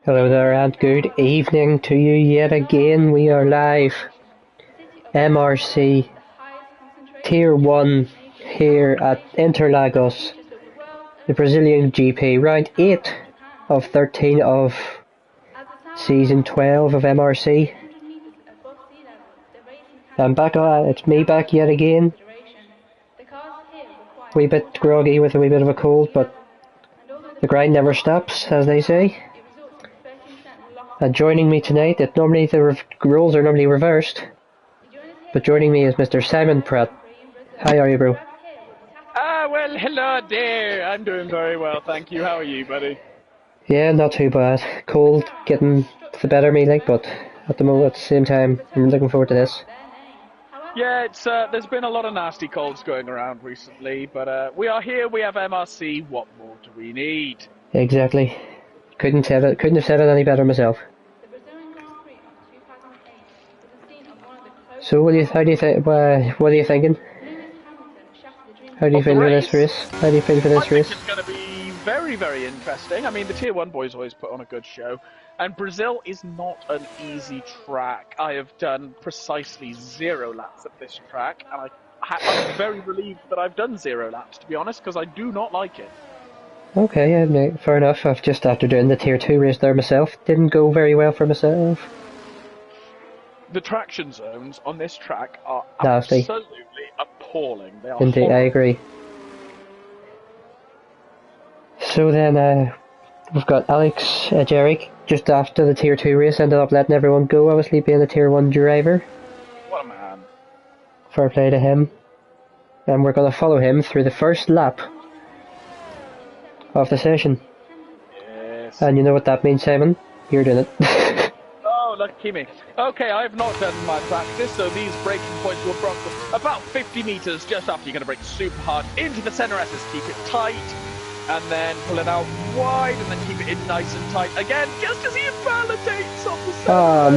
Hello there and good evening to you yet again. We are live. MRC Tier 1 here at Interlagos, the Brazilian GP, round 8 of 13 of season 12 of MRC. I'm back, it's me back yet again. Wee bit groggy with a wee bit of a cold, but the grind never stops, as they say. And joining me tonight, the roles are normally reversed, but joining me is Mr. Simon Pratt. How are you, bro? Well, hello there. I'm doing very well, thank you. How are you, buddy? Yeah, not too bad. Cold, getting the better of me, but at the same time, I'm looking forward to this. Yeah, it's there's been a lot of nasty colds going around recently, but we are here. We have MRC. What more do we need? Exactly. Couldn't have said it any better myself. So, what are you thinking? How do you feel for this race? How do you feel for this race? I think it's going to be very, very interesting. I mean, the Tier 1 boys always put on a good show. And Brazil is not an easy track. I have done precisely 0 laps at this track. And I'm very relieved that I've done 0 laps, to be honest, because I do not like it. Okay, yeah, fair enough. I've just after doing the Tier 2 race there myself. Didn't go very well for myself. The traction zones on this track are nasty. Absolutely appalling. They are Indeed, horrible. I agree. So then, we've got Alex Jerick just after the Tier 2 race, ended up letting everyone go, obviously being a Tier 1 driver. What a man. Fair play to him. And we're going to follow him through the first lap of the session. Yes. And you know what that means, Simon? You're doing it. Oh, lucky me. Okay, I have not done my practice, so these braking points will drop about 50 meters just after you're going to brake super hard into the center S's. Keep it tight, and then pull it out wide, and then keep it in nice and tight again, just as he invalidates on the center. Oh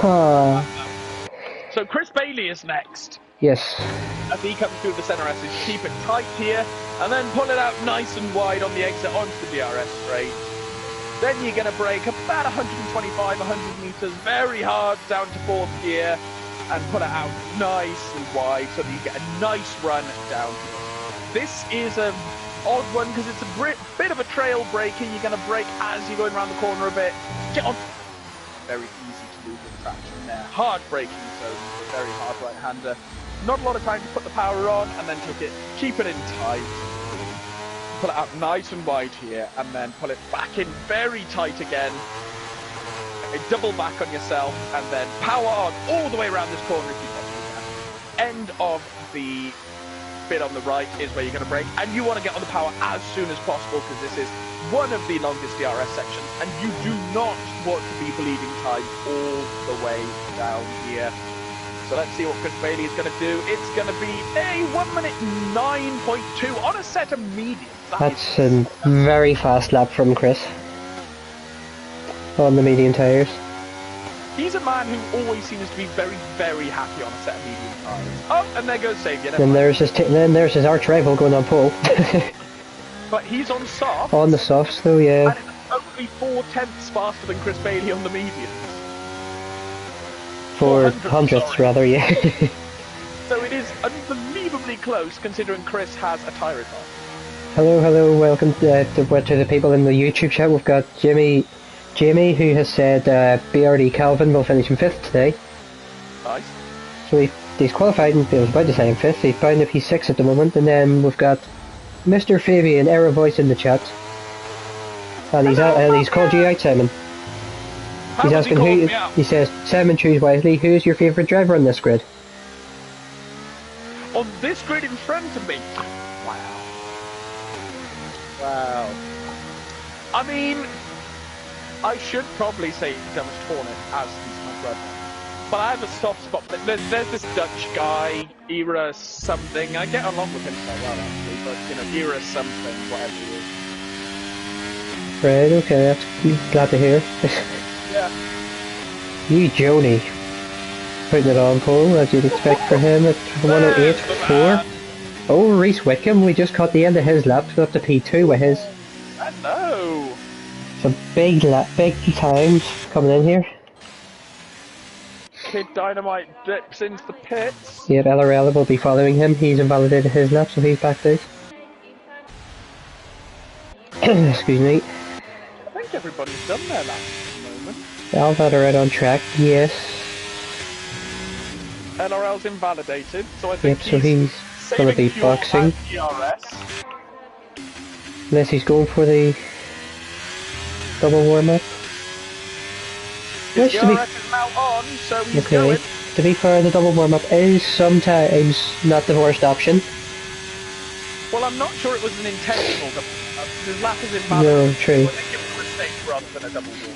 no! So Chris Bailey is next. Yes. As he comes through the center S's, keep it tight here, and then pull it out nice and wide on the exit onto the DRS straight. Then you're going to brake about 125, 100 meters, very hard down to 4th gear, and put it out nice and wide so that you get a nice run down. This is an odd one because it's a bit of a trail braking. You're going to brake as you're going around the corner a bit. Get on. Very easy to lose the traction there. Hard braking, so very hard right-hander. Not a lot of time to put the power on, and then keep it in tight. Pull it out nice and wide here, and then pull it back in very tight again. Double back on yourself, and then power on all the way around this corner if you possibly can. End of the bit on the right is where you're going to brake, and you want to get on the power as soon as possible because this is one of the longest DRS sections, and you do not want to be bleeding time all the way down here. So let's see what Chris Bailey is going to do. It's going to be a 1 minute 9.2 on a set of mediums. That's a very fast lap from Chris on the medium tyres. He's a man who always seems to be very, very happy on a set of medium tyres. Oh, and there goes Xavier. And there's his arch rival going on pole. But he's on soft. On the softs though, yeah. And it's only 4/10 faster than Chris Bailey on the mediums. 400ths rather, yeah. So it is unbelievably close considering Chris has a tyre on. Hello, welcome to the people in the YouTube chat. We've got Jamie who has said BRD Calvin will finish in 5th today. Nice. So he's qualified and was about to say in 5th. He's bound if he's 6th at the moment. And then we've got Mr. Fabian, Error Voice in the chat. And he's called you out, Simon. He's asking he says, Simon, choose wisely. Who's your favourite driver on this grid? On this grid in front of me? Wow. I mean, I should probably say Thomas Hornet as he's my brother. But I have a soft spot. There's this Dutch guy, Era something. I get along with him so well, actually. But, Era something, whatever he is. Right, okay, that's glad to hear. Yeah. You Joni, putting it on pole as you'd expect for him at 108.4. Oh, Reese Wickham, we just caught the end of his lap, up to P2 with his. Hello. So big times coming in here. Kid Dynamite dips into the pits. Yep, LRL will be following him. He's invalidated his lap, so he's backed out. Excuse me. I think everybody's done their laps at the moment. All that are right on track, yes. LRL's invalidated, so I think yep, so he's going to be boxing. Unless he's going for the double warm-up. His DRS is now on, so he's going. To be fair, the double warm-up is sometimes not the worst option. Well, I'm not sure it was an intentional double warm-up. His lap is invalid. No, true. So I think it was a mistake rather than a double warm-up.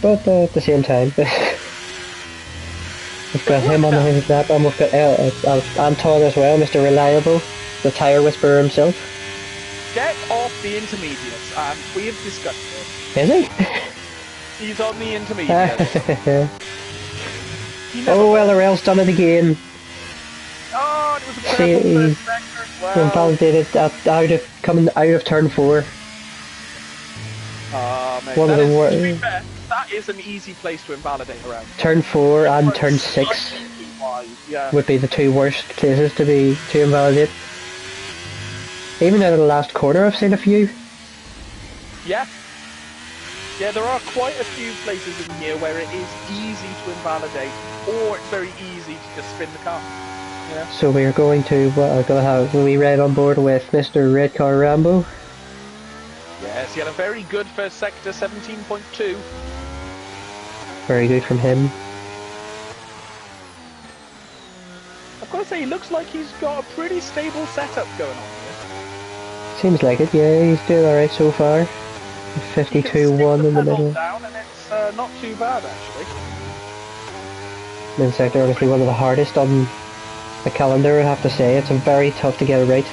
But at the same time, we've got him on his lap, and we've got Anton as well, Mr. Reliable, the tyre whisperer himself. Get off the intermediates, and we have discussed this. Is he? He's on the intermediates. Oh, LRL's done it again. Oh, it was a purple first sector as well. Invalidated coming out of turn 4. Mate, one of the worst. To be fair, that is an easy place to invalidate around. Turn 4 and turn 6 would be the two worst places to invalidate. Even out of the last corner, I've seen a few. Yeah. Yeah, there are quite a few places in here where it is easy to invalidate, or it's very easy to just spin the car. Yeah. So we're going to have we ride on board with Mr. Red Car Rambo. Yes, he had a very good first sector, 17.2. Very good from him. I've got to say, he looks like he's got a pretty stable setup going on here. Seems like it, yeah, he's doing alright so far. 52-1 in the middle. Down and it's not too bad, actually. Mid sector, honestly, one of the hardest on the calendar, I have to say. It's very tough to get it right.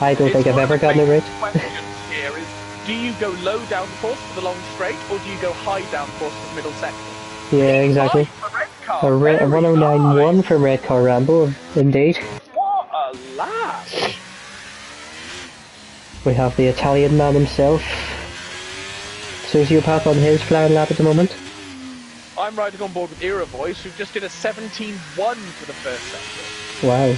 I don't think I've ever gotten it right. Here is, do you go low downforce for the long straight, or do you go high downforce for the middle sector? Yeah, exactly. A 1091 from Red Car Rambo, indeed. What a lap! We have the Italian man himself. Sociopath on his flying lap at the moment. I'm riding on board with Era Voice, who just did a 17-1 for the first sector. Wow.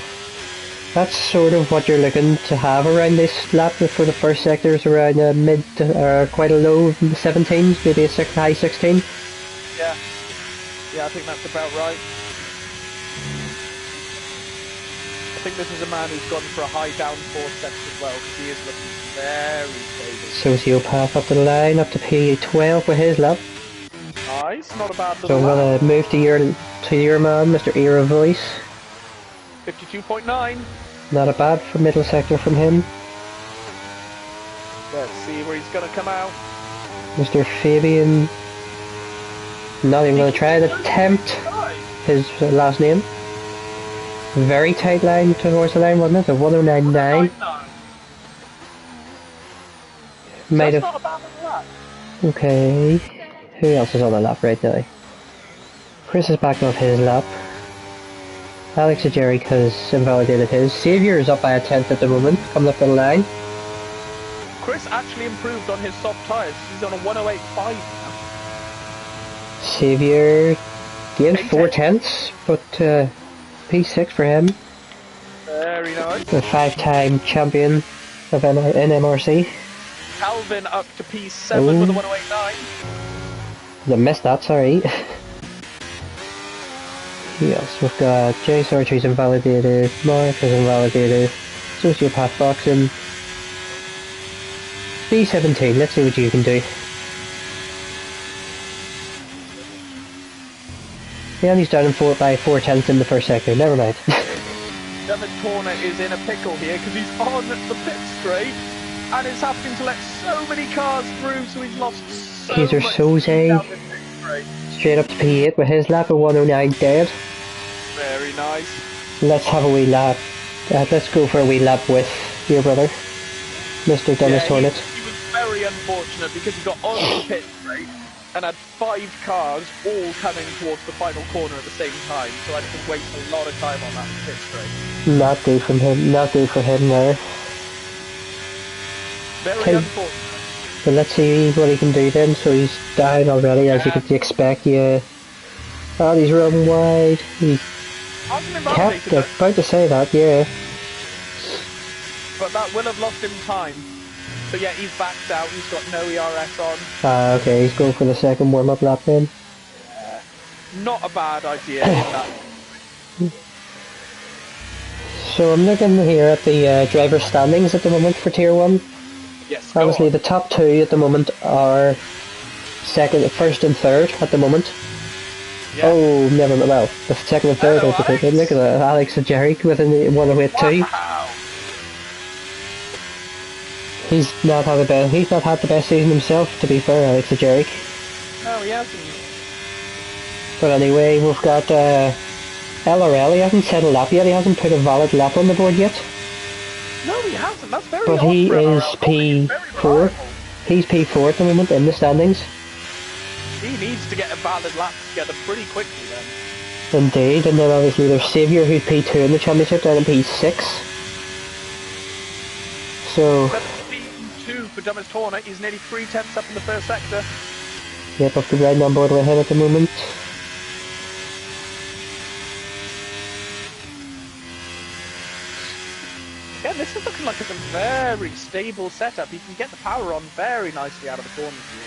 That's sort of what you're looking to have around this lap for the first sector, is around a mid, quite a low 17s, maybe a high 16. Yeah. Yeah, I think that's about right. I think this is a man who's gone for a high downforce section as well, because he is looking very stable. Sociopath up the line, up to P12 with his lap. Nice, not a bad little So I'm going to move to your man, Mr. Era Voice. 52.9. Not a bad for middle sector from him. Let's see where he's going to come out. Mr. Fabian. Not even going to try to attempt his last name. Very tight line towards the line, wasn't it? A 1099. Might have. Not a bad lap. Okay. Who else is on the lap right now? Chris is back off his lap. Alex Ajeric has invalidated his. Xavier is up by a 10th at the moment, coming up the line. Chris actually improved on his soft tyres. He's on a 108.5 now. Xavier gained 4 tenths, but P6 for him. Very nice. The 5-time champion of MRC. Calvin up to P7 with a 108.9. I missed that, sorry. Yes, we've got Jay Sartre's invalidated, Mark is invalidated, Sociopath Boxing. B17, let's see what you can do. Yeah, and he's down in by 4 tenths in the first sector, never mind. David Corner is in a pickle here because he's on the pit straight and is having to let so many cars through, so he's lost so Here's our much Soze down the pit straight. Straight up to P8 with his lap at 109 dead. Very nice. Let's have a wee lap. Let's go for a wee lap with your brother, Mr. Dennis Hornet. He was very unfortunate because he got on the pit straight and had 5 cars all coming towards the final corner at the same time, so I had to waste a lot of time on that pit straight. Not good for him there. Very unfortunate. But let's see what he can do then. So he's down already, as you could expect, yeah. Oh, he's running wide. He Hasn't kept invalidated, about to say that, yeah. but that will have lost him time. So yeah, he's backed out. He's got no ERS on. Ah, okay, he's going for the second warm-up lap then. Not a bad idea in that. So I'm looking here at the driver standings at the moment for Tier 1. Yes, Obviously the top two at the moment are first and third at the moment. Yeah. Oh, never mind. Well, the second and third. Hello, Look at that, Alex and Jerry within 108.2. Wow. He's not had the best season himself, to be fair, Alex and Jerry. No, he hasn't. But anyway, we've got LRL. He hasn't set a lap yet. He hasn't put a valid lap on the board yet. No, he hasn't. That's very But odd he for is LRL. P4. He's P4 at the moment in the standings. He needs to get a valid lap together pretty quickly then. Indeed, and then obviously there's Saviour, who's P2 in the championship, down in P6. So... P2 for Dumbest Hornet. He's nearly 3/10 up in the first sector. Yep, I've got riding on board with him at the moment. Yeah, this is looking like it's a very stable setup. He can get the power on very nicely out of the corners here.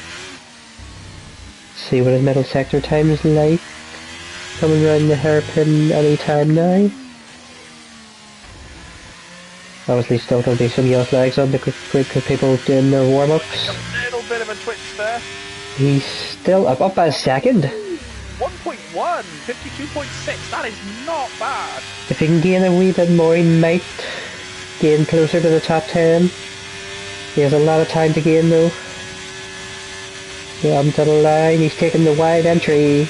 See what his middle sector time is like. Coming round the hairpin any time now. Obviously still going to be some yellow flags on the quick people doing their warm-ups. A little bit of a twitch there. He's still up by a second. 1.1, 52.6, that is not bad. If he can gain a wee bit more, he might gain closer to the top 10. He has a lot of time to gain though. Yeah, I'm to the line, he's taking the wide entry.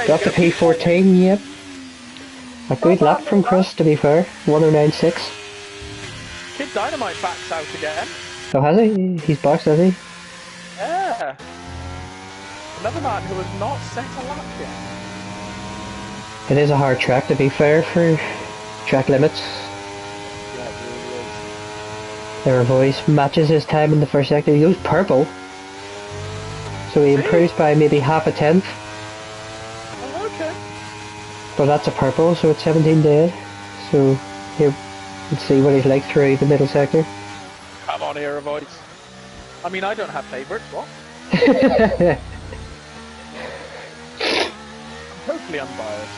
Got the P14, yep. A good lap from Chris, to be fair. 109.6. Kid Dynamite backs out again. Oh, has he? He's boxed, has he? Yeah. Another man who has not set a lap yet. It is a hard track, to be fair, for track limits. Yeah, it really is. Their voice matches his time in the first sector. He goes purple. So he improves by maybe half a tenth. Oh, okay. But that's a purple, so it's 17 dead. So here, let's see what he's like through the middle sector. Come on here, voice. I mean, I don't have favourites, what? I'm totally unbiased.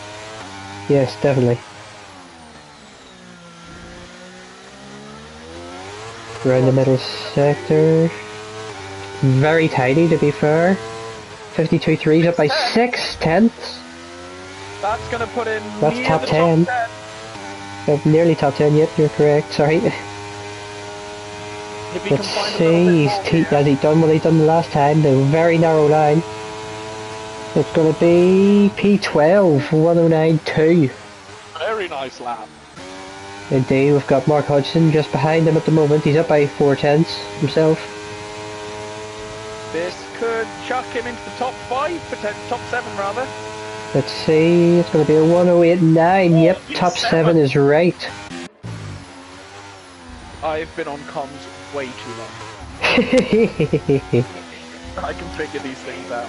Yes, definitely. Around the middle sector. Very tidy, to be fair. 52.3's up by 6/10. That's going to put in That's near top the 10. top 10. Nearly top 10 yet, you're correct, sorry. If he can Let's find a see, little bit more has he done what he done the last time? The very narrow line. It's going to be P12, 109.2. Very nice lap. Indeed, we've got Mark Hodgson just behind him at the moment. He's up by 4/10 himself. This could chuck him into the top 5, top 7 rather. Let's see, it's going to be a 108.9. Yep, top 7 is right. I've been on comms way too long. I can figure these things out.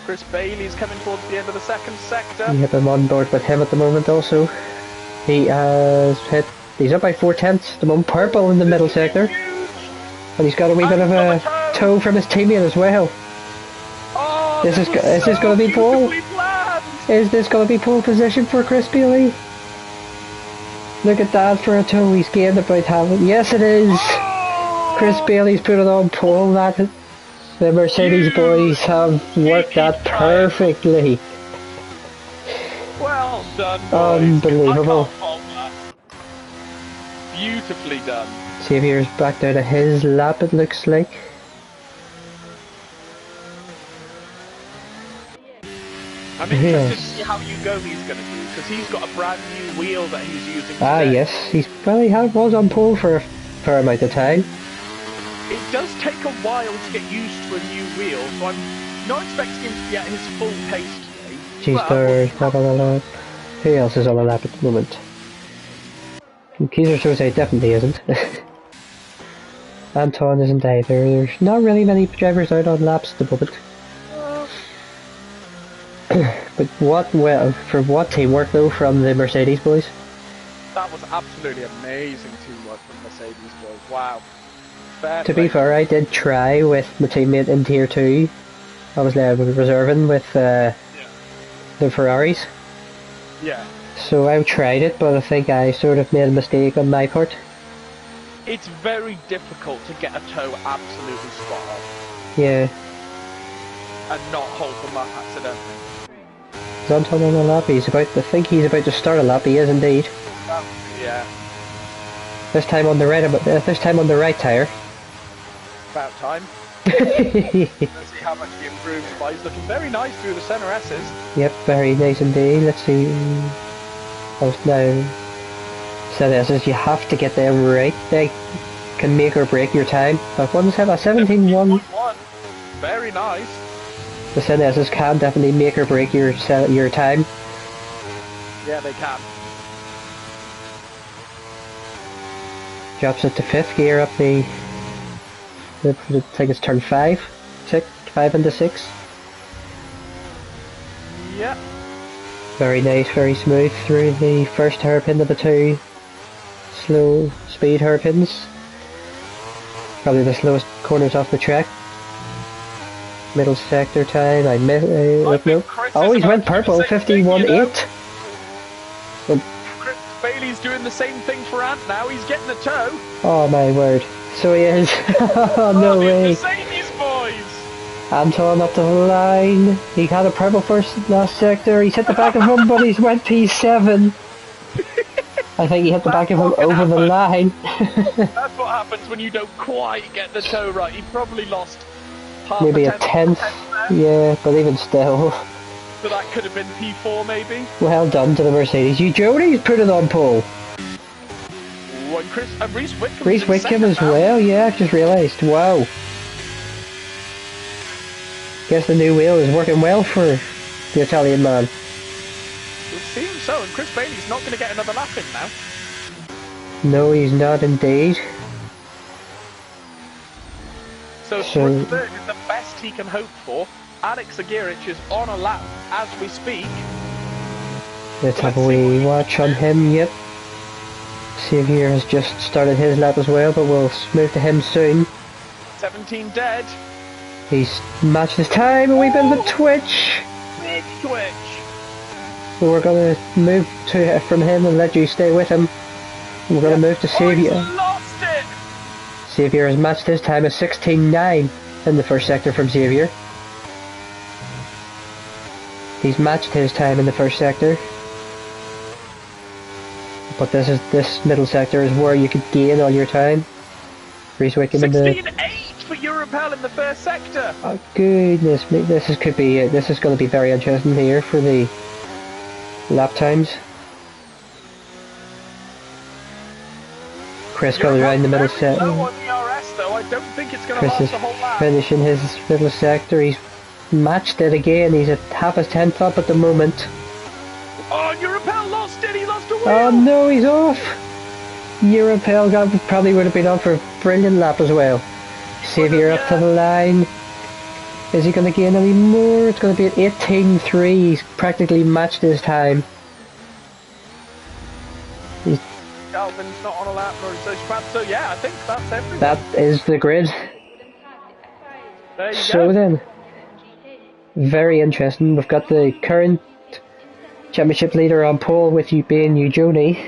Chris Bailey's coming towards the end of the second sector. Yep, I'm on board with him at the moment also. He has hit, he's up by 4/10 at the moment, purple in the middle sector. And he's got a wee bit of a toe from his teammate as well. Oh, is this going to be pole? Is this going to be pole position for Chris Bailey? Look at that for a toe, he's gained about half it. Yes it is! Oh! Chris Bailey's put it on pole. That the Mercedes boys have worked that perfectly. Well done, boys. Unbelievable. Beautifully done. Xavier's backed out of his lap, it looks like. I'm interested to see how Hugo he's going to do, because he's got a brand new wheel that he's using today. Ah yes, he was on pole for a fair amount of time. It does take a while to get used to a new wheel, so I'm not expecting him to be at his full pace today. Cheese bird, not on a lap. Who else is on a lap at the moment? Kaiser Soze definitely isn't. Anton isn't either. There's not really many drivers out on laps at the moment. But for what teamwork though from the Mercedes boys? That was absolutely amazing teamwork from Mercedes boys. Wow. To be fair, I did try with my teammate in Tier 2. I was reserving with the Ferraris. Yeah. So I tried it, but I think I sort of made a mistake on my part. It's very difficult to get a toe absolutely spot on. Yeah. And not hold them up accidentally. Is Anton on a lap? I think he's about to start a lap. He is indeed. Yeah. This time on the right tire. About time. Let's see how much he improves by. He's looking very nice through the centre S's. Yep, very nice indeed. Let's see. Now, centre S's, you have to get them right. They can make or break your time. But one's have a 17.1. Very nice. The centre S's can definitely make or break your time. Yeah, they can. Drops it to 5th gear up I think it's turn 5 into 6. Yeah. Very nice, very smooth through the first hairpin of the 2 slow speed hairpins. Probably the slowest corners off the track. Middle sector time, oh, he's went purple, 51.8. Chris Bailey's doing the same thing for Ant now, he's getting a toe. Oh my word, so he is. Oh, no way. Mercedes boys! Anton up to the line, he had a purple first last sector, he's hit the back of him, but he's went P7. I think he hit the back of him over the line. That's what happens when you don't quite get the toe right, he probably lost maybe a tenth, yeah, but even still. So that could have been P4 maybe? Well done to the Mercedes. You Jody's put it on pole. And Reese Wickham. Reese Wickham as well, yeah, I've just realised. Wow. Guess the new wheel is working well for the Italian man. It seems so, and Chris Bailey's not going to get another lap in now. No, he's not indeed. So third is the best he can hope for. Alex Aguirre is on a lap as we speak. Let's have a wee watch on him, yep. Xavier has just started his lap as well, but we'll move to him soon. 17 dead. He's matched his time, a wee bit of a twitch. Big twitch. So we're going to move from him and let you stay with him. We're going to move to Xavier. He's lost it. Xavier has matched his time at 16.9 in the first sector from Xavier. He's matched his time in the first sector. But this middle sector is where you could gain all your time. Reese Wickham in the 16.8 for Europel in the first sector. Oh goodness me, this is going to be very interesting here for the lap times. Chris going around the middle sector. Chris is finishing his middle sector. He's matched it again. He's at half his 10th up at the moment. Oh, Europel lost it. He lost a wheel. Oh no, he's off. Europel probably would have been on for a brilliant lap as well. Xavier up to the line. Is he going to gain any more? It's going to be at 18.3. He's practically matched his time. Calvin's not on a lap, nor is Japan, so yeah, I think that's everything. That is the grid. There you so go. Then, very interesting. We've got the current championship leader on pole with you being Eugenie.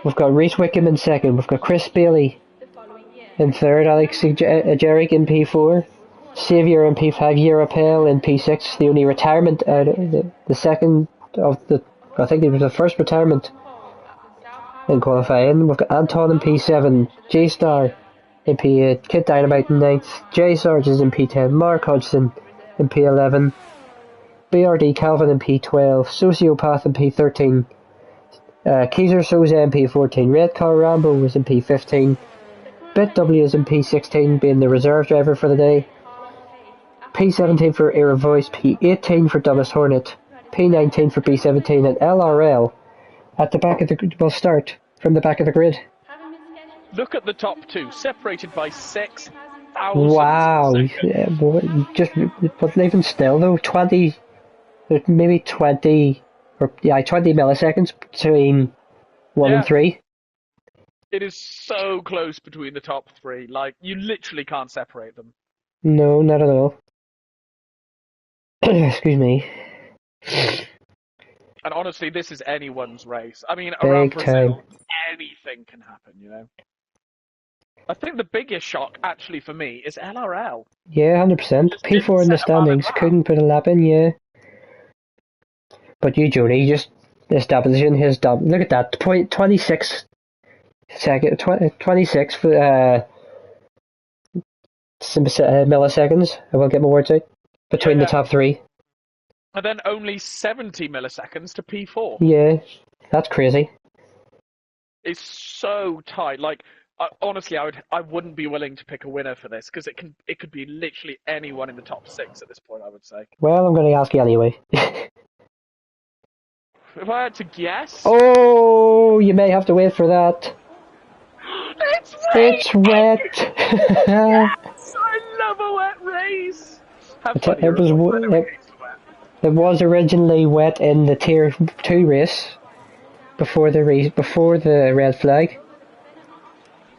We've got Reese Wickham in second. We've got Chris Bailey in third. Alex Jarek in P4. Xavier in P5. Europel in P6. The only retirement out of the second of the, I think it was the first retirement in qualifying. We've got Anton in P7, J-Star in P8, Kid Dynamite in 9th, J Sarge is in P10, Mark Hodgson in P11, BRD Calvin in P12, Sociopath in P13, Kaiser Soze in P14, Red Car Rambo was in P15, BitW is in P16, being the reserve driver for the day, P17 for Era Voice, P18 for Dumbest Hornet, P19 for B17, and LRL At the back of the... We'll start from the back of the grid. Look at the top two, separated by 6,000 Wow. seconds. Yeah, but even still though, 20... Maybe 20... Or, yeah, 20 milliseconds between 1 and 3. It is so close between the top 3. Like, you literally can't separate them. No, not at all. Excuse me. And honestly, this is anyone's race. I mean, Big around Brazil, time. anything can happen, you know? I think the biggest shock, actually, for me, is LRL. Yeah, 100%. Just P4 didn't in the set a valid standings. lap. Couldn't put a lap in, yeah. But you, Joni, just establishing his dub. Look at that. 26 second, 26 milliseconds. I will get my words out. Between the top 3. And then only 70 milliseconds to P4. Yeah, that's crazy. It's so tight. Like, honestly, I wouldn't be willing to pick a winner for this because it could be literally anyone in the top 6 at this point. I would say. Well, I'm going to ask you anyway. If I had to guess, Oh, you may have to wait for that. it's wet. It's wet. Yes, I love a wet race. How funny It was originally wet in the Tier 2 race before the red flag.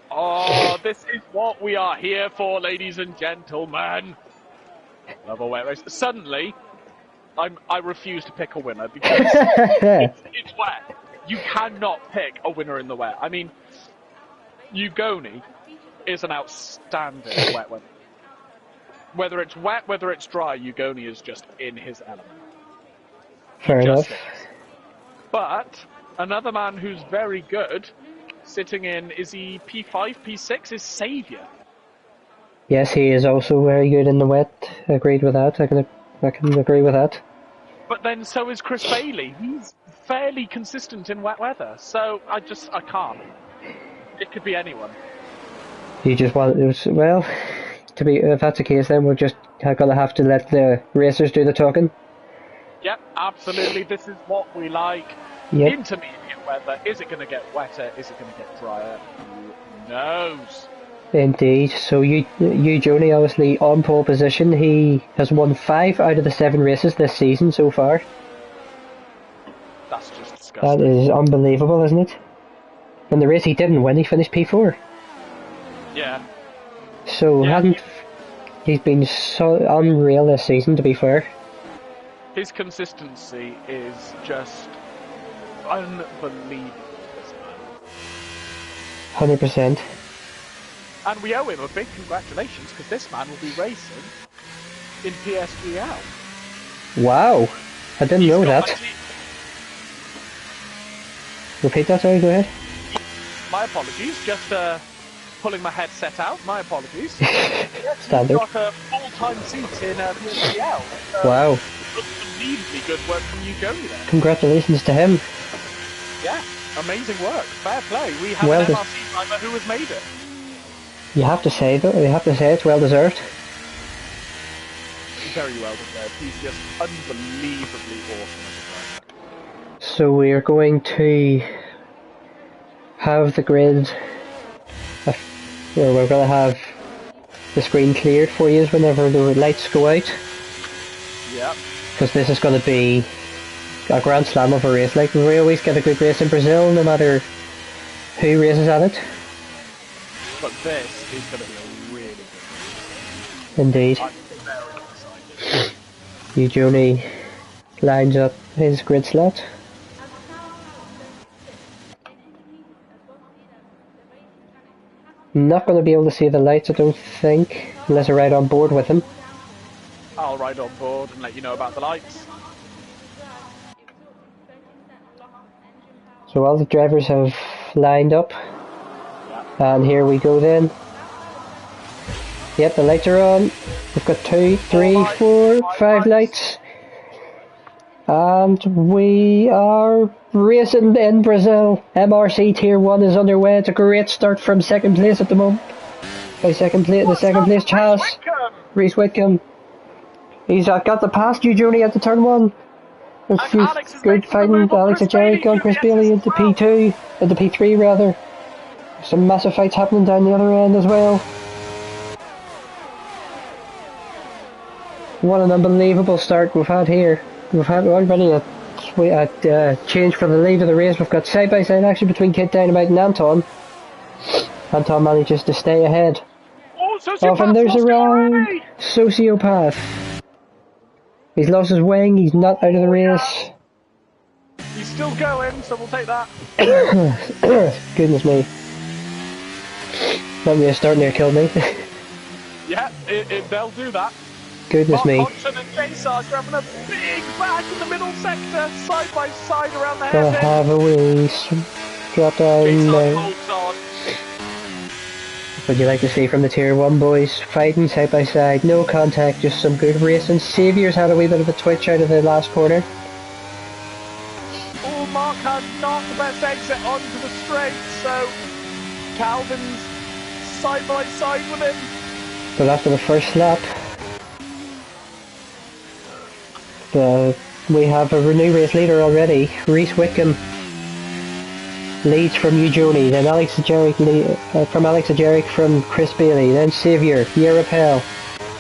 Oh, this is what we are here for, ladies and gentlemen. Love a wet race. Suddenly, I refuse to pick a winner because it's wet. You cannot pick a winner in the wet. I mean, Ugoni is an outstanding wet winner. Whether it's wet, whether it's dry, Ugoni is just in his element. Fair enough. But another man who's very good, sitting in, is he P5, P6, is Saviour. Yes, he is also very good in the wet. Agreed with that. I can agree with that. But then so is Chris Bailey. He's fairly consistent in wet weather. So I can't. It could be anyone. You just want... Well, if that's the case, then we're just gonna have to let the racers do the talking. Yep, absolutely. This is what we like. Yep. Intermediate weather. Is it going to get wetter? Is it going to get drier? Who knows? Indeed. So you, Joni, obviously on pole position. He has won 5 out of the 7 races this season so far. That's just disgusting. That is unbelievable, isn't it? And the race he didn't win, he finished P4. Yeah. So he's been so unreal this season, to be fair. His consistency is just unbelievable, this man. 100%. And we owe him a big congratulations because this man will be racing in PSGL. Wow. I didn't know that. Repeat that, sorry, go ahead. My apologies, just pulling my headset out, my apologies. Standard. He's got a full-time seat in PSGL. Wow. Unbelievably good work from Ugoni there. Congratulations to him. Yeah, amazing work. Fair play. We have an MRC driver who has made it. You have to say it's well deserved. Very well deserved. He's just unbelievably awesome as a driver. So we are going to have the grid, or we're going to have the screen cleared for you whenever the lights go out. Yep. Because this is going to be a grand slam of a race. Like, we always get a good race in Brazil, no matter who races at it. But this is going to be a really good race. Indeed. I'm very excited. Ugoni lines up his grid slot. Not going to be able to see the lights, I don't think, unless I ride on board with him. I'll ride on board and let you know about the lights. So all the drivers have lined up. And here we go then. Yep, the lights are on. We've got 2, 3, 4, 5 lights. And we are racing in Brazil. MRC Tier 1 is underway. It's a great start from second place at the moment. The second place Chas. Reese Whitcomb. He's got the pass, Ugoni at the turn 1. It's And just Alex is good making the fighting. move on Alex Chris and Jarek Bailey. on Chris UBS Bailey as into well. P2, into P3 rather. Some massive fights happening down the other end as well. What an unbelievable start we've had here. We've had already a change for the lead of the race. We've got side-by-side action between Kid Dynamite and Anton. Anton manages to stay ahead. Oh, Off and Sociopath there's a lost it round. already. Sociopath. He's lost his wing, he's not out of the race. He's still going, so we'll take that. Goodness me. That may start near killed me. Yeah, they'll do that. Goodness Mark me. Hodgson and Jay Sarge are having a big back in the middle sector, side by side around the Gonna hairpin. have a wee drop Jay down Sarge there. holds on. What you like to see from the tier 1 boys? Fighting side by side, no contact, just some good racing. Saviour's had a wee bit of a twitch out of the last corner. Oh, Mark has not the best exit onto the straight, so Calvin's side by side with him. But after the first lap, we have a new race leader already. Reese Wickham leads from Eugenie, then Alex Ajeric from Chris Bailey, then Saviour, Yerapel,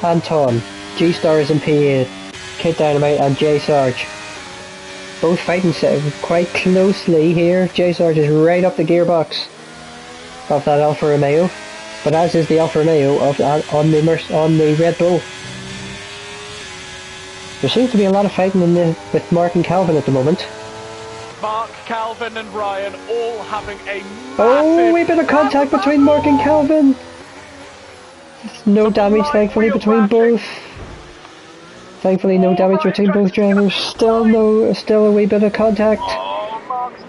Anton, G-Stars and P8, Kid Dynamite and J Sarge. Both fighting quite closely here. J Sarge is right up the gearbox of that Alfa Romeo, but as is the Alfa Romeo on the Red Bull. There seems to be a lot of fighting with Mark and Calvin at the moment. Mark, Calvin and Ryan all having a massive... Oh, wee bit of contact between Mark and Calvin. No damage, thankfully, between both. Thankfully, no damage between both drivers. Still a wee bit of contact.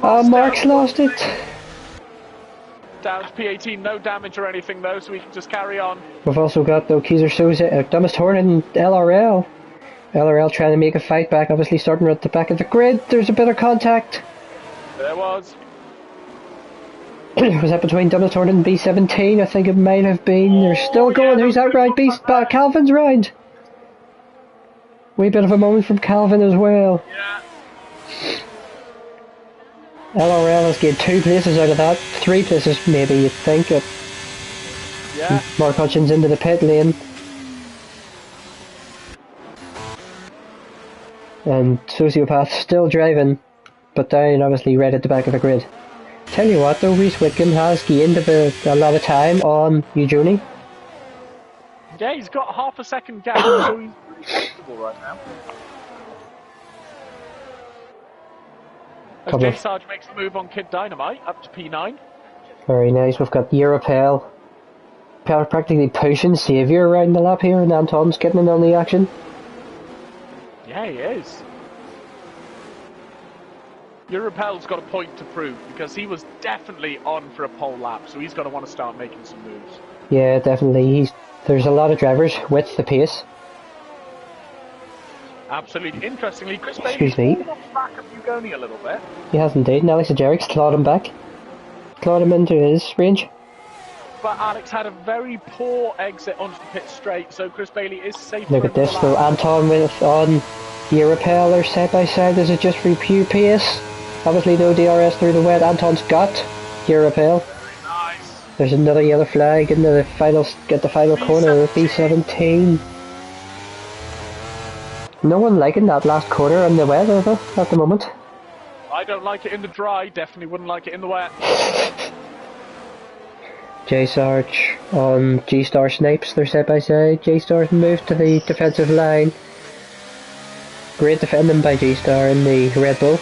Mark's lost it. Down to P18, no damage or anything though, so we can just carry on. We've also got though Kieser Souza, Dumbest Horn and LRL. LRL trying to make a fight back, obviously starting at the back of the grid. There's a bit of contact. There was. Was that between Dumbest Horn and B17? I think it might have been. They're still going. Who's that round? Calvin's round. Wee bit of a moment from Calvin as well. Yeah. LRL has gained 2 places out of that. 3 places maybe, you'd think. Yeah. Mark Hutchins into the pit lane. And Sociopath still driving, but down obviously right at the back of the grid. Tell you what though, Reese Whitcomb has gained a lot of time on Eugenie. Yeah, he's got half a second gap, so he's pretty comfortable right now. As J Sarge makes the move on Kid Dynamite, up to P9. Very nice, we've got Europel practically pushing Saviour around the lap here, and Anton's getting in on the action. Yeah, he is. Europel's got a point to prove, because he was definitely on for a pole lap, so he's going to want to start making some moves. Yeah, definitely. There's a lot of drivers with the pace. Absolutely. Interestingly, Chris Bailey's pulled off the back of Eugenie a little bit. He has indeed, and Alex Ajeric's clawed him back. Clawed him into his range. But Alex had a very poor exit onto the pit straight, so Chris Bailey is safe. Look at this though, Anton on Europel, they're side by side. This is just for pure pace. Obviously no DRS through the wet. Anton's got Europel. Nice. There's another yellow flag into the final, get the final corner, B17. No one liking that last corner in the weather though, at the moment. I don't like it in the dry, definitely wouldn't like it in the wet. J Sarge on G-Star Snipes, they're side by side. J-Star's moved to the defensive line. Great defending by G-Star in the Red Bull.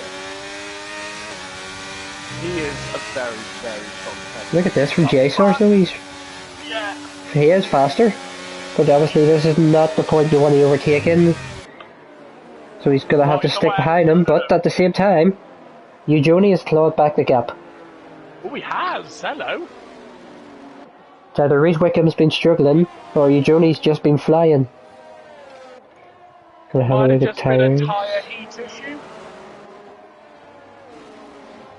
He is a very, very strong defender. Look at this from J-Sarge though, he is faster. But obviously this is not the point you want to overtake in. So he's going to have to stick behind him, but at the same time, Eugenie has clawed back the gap. Oh, he has! Hello! It's either Reese Wickham's been struggling, or Eugenie's just been flying. Might have just been a tyre heat issue.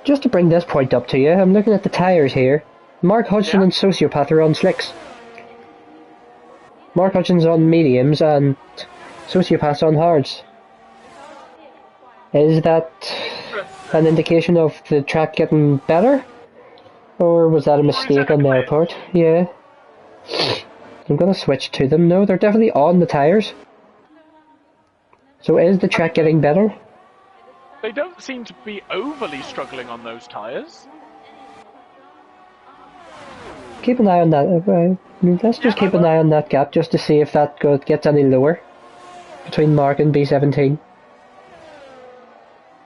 Just to bring this point up to you, I'm looking at the tyres here. Mark Hudson and Sociopath are on slicks. Mark Hudson's on mediums and Sociopath's on hards. Is that an indication of the track getting better? Or was that a mistake on their part? Yeah. I'm gonna switch to them. No, they're definitely on the tyres. So is the track getting better? They don't seem to be overly struggling on those tyres. Keep an eye on that. Let's just keep an eye on that gap just to see if that gets any lower between Mark and B17.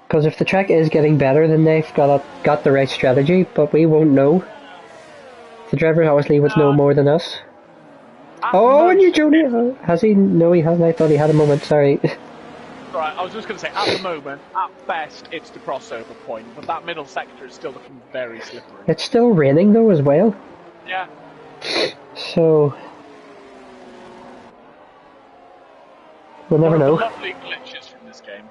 Because if the track is getting better, then they've got the right strategy, but we won't know. The driver obviously would know more than us. Oh, and you, Joni! Has he? No, he hasn't. I thought he had a moment. Sorry. Right, I was just going to say, at the moment, at best, it's the crossover point, but that middle sector is still looking very slippery. It's still raining though, as well. Yeah. So we'll never know. Lovely glitches from this game.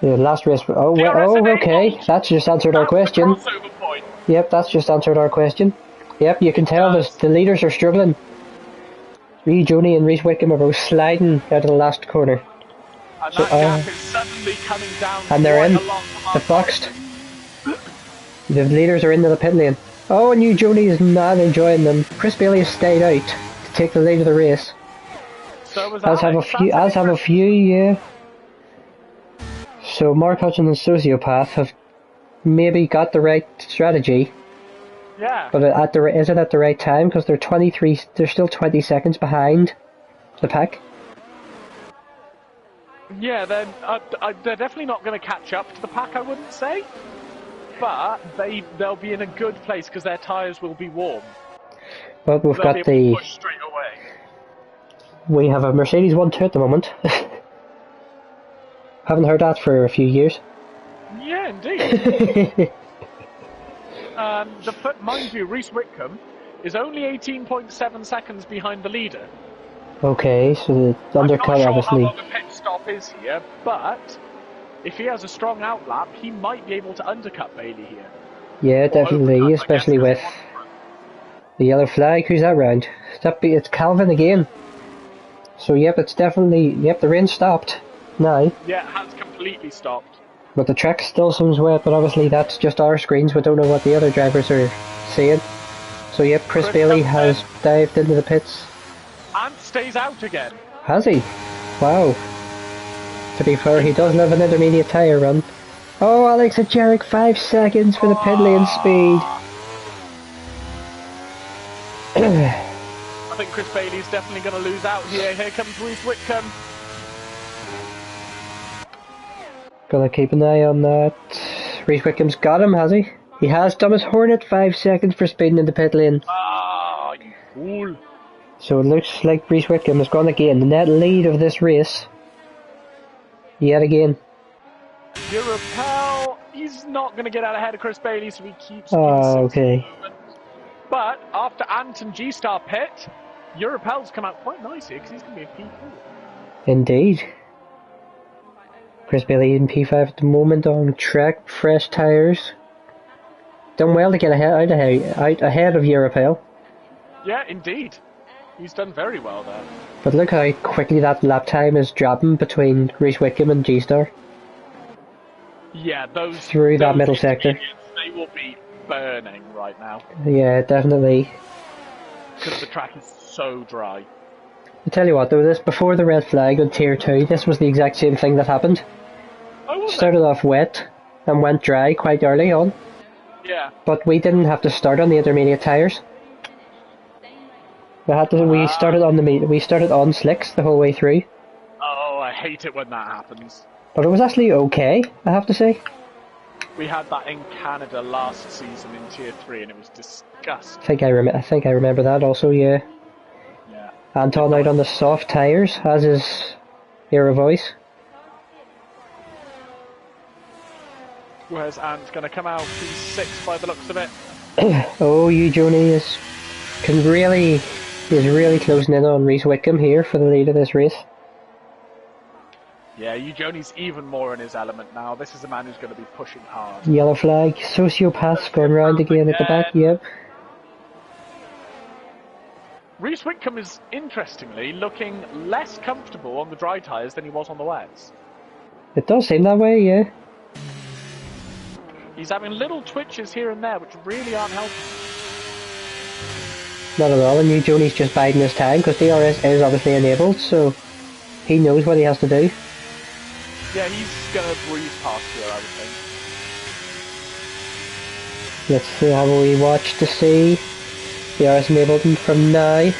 Yeah, last race. Oh, well, oh, okay. That's just answered our question. Crossover point. Yep, that's just answered our question. Yep, you can tell the leaders are struggling. Joni and Reese Wickham are both sliding out of the last corner. And that gap is suddenly coming down. And they're in. They've boxed. The leaders are into the pit lane. Oh, and Joni is not enjoying them. Chris Bailey has stayed out to take the lead of the race. So was As have a few, yeah. So Mark Hudson and Sociopath have maybe got the right strategy. Yeah. But is it at the right time? Because they're still 20 seconds behind the pack. Yeah, they're definitely not going to catch up to the pack, I wouldn't say. But they'll be in a good place because their tyres will be warm. But we've got the... push straight away. We have a Mercedes 1-2 at the moment. Haven't heard that for a few years. Yeah, indeed. Mind you, Reese Wickham is only 18.7 seconds behind the leader. Okay, so the undercut obviously... I'm not sure how long the pit stop is here, but if he has a strong outlap, he might be able to undercut Bailey here. Yeah, definitely, especially with the yellow flag. Who's that round? It's Calvin again. So yep, it's definitely... Yep, the rain stopped now. Yeah, it has completely stopped. But the track still seems wet, but obviously that's just our screens, we don't know what the other drivers are saying. So yep, Chris Bailey has dived into the pits. And stays out again. Has he? Wow. To be fair, he does love an intermediate tyre run. Oh, Alex and Jarek, 5 seconds for the pit lane speed. I think Chris Bailey's definitely going to lose out here. Here comes Reese Wickham. Gotta keep an eye on that. Reese Wickham's got him, has he? He has. Thomas Hornet, 5 seconds for speeding in the pit lane. Ah, you fool. So it looks like Reese Wickham has gone again. The net lead of this race. Yet again. Europel, he's not going to get out ahead of Chris Bailey, so he keeps... okay. But after Anton G-Star pit, Europel's come out quite nicely because he's going to be a P4. Indeed. Chris Bailey in P5 at the moment on track, fresh tyres. Done well to get out ahead of Europel. Yeah, indeed. He's done very well there. But look how quickly that lap time is dropping between Reese Wickham and G-Star. Yeah, those... Through that middle sector. They will be burning right now. Yeah, definitely. Because the track is so dry. I tell you what though, this before the red flag on tier 2, this was the exact same thing that happened. Oh, started off wet and went dry quite early on. Yeah. But we didn't have to start on the intermediate tyres. We started on slicks the whole way through. Oh, I hate it when that happens. But it was actually okay, I have to say. We had that in Canada last season in tier 3 and it was disgusting. I think I remember that also, yeah. Yeah. Anton out on the soft tyres, as is Era Voice. Where's Ant going to come out? He's 6 by the looks of it. Oh, Joni is really closing in on Reese Wickham here for the lead of this race. Yeah, Joni's even more in his element now. This is a man who's going to be pushing hard. Yellow flag, Sociopath's going round again at the back, yep. Reese Wickham is, interestingly, looking less comfortable on the dry tyres than he was on the wets. It does seem that way, yeah. He's having little twitches here and there, which really aren't helping. Not at all, and Johnny's just biding his time, because DRS is obviously enabled, so he knows what he has to do. Yeah, he's gonna breeze past here, I would think. Let's see, have we watched to see. DRS enabled from now.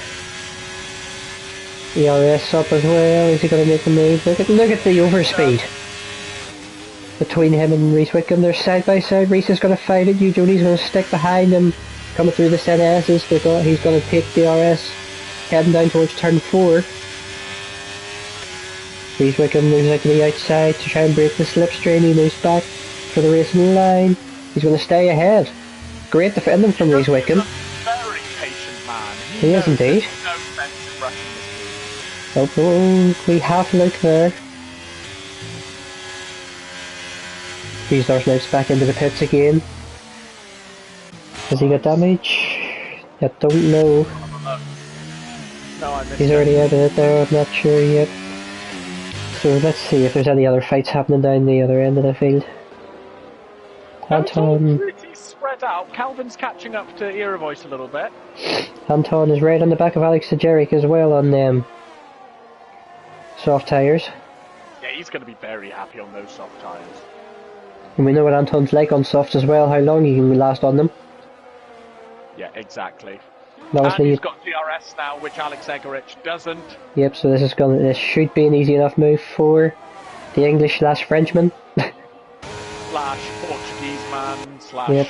ERS up as well, is he going to make the move? Look at the overspeed. Between him and Reese Wickham, they're side by side. Reese is going to fight it, Johnny's going to stick behind him. Coming through the ZS's, he's going to take DRS. Heading down towards turn 4. Reese Wickham moves out to the outside to try and break the slipstream. He moves back for the racing line. He's going to stay ahead. Great defending from Reese Wickham. Very patient man. He is indeed. No sense in rushing this move. Oh, we half look there. Beesdorf moves back into the pits again. Has he got damage? I don't know. No, I missed He's already out of it there, I'm not sure yet. So let's see if there's any other fights happening down the other end of the field. Anton. Pretty spread out. Calvin's catching up to Era Voice a little bit. Anton is right on the back of Alex Sajeric as well on soft tyres. Yeah, he's going to be very happy on those soft tyres. And we know what Anton's like on softs as well, how long he can last on them. Yeah, exactly. Obviously, and he's got DRS now, which Alex Egorich doesn't. Yep, so this should be an easy enough move for the English/Frenchman. Slash Portuguese man, slash... Yep.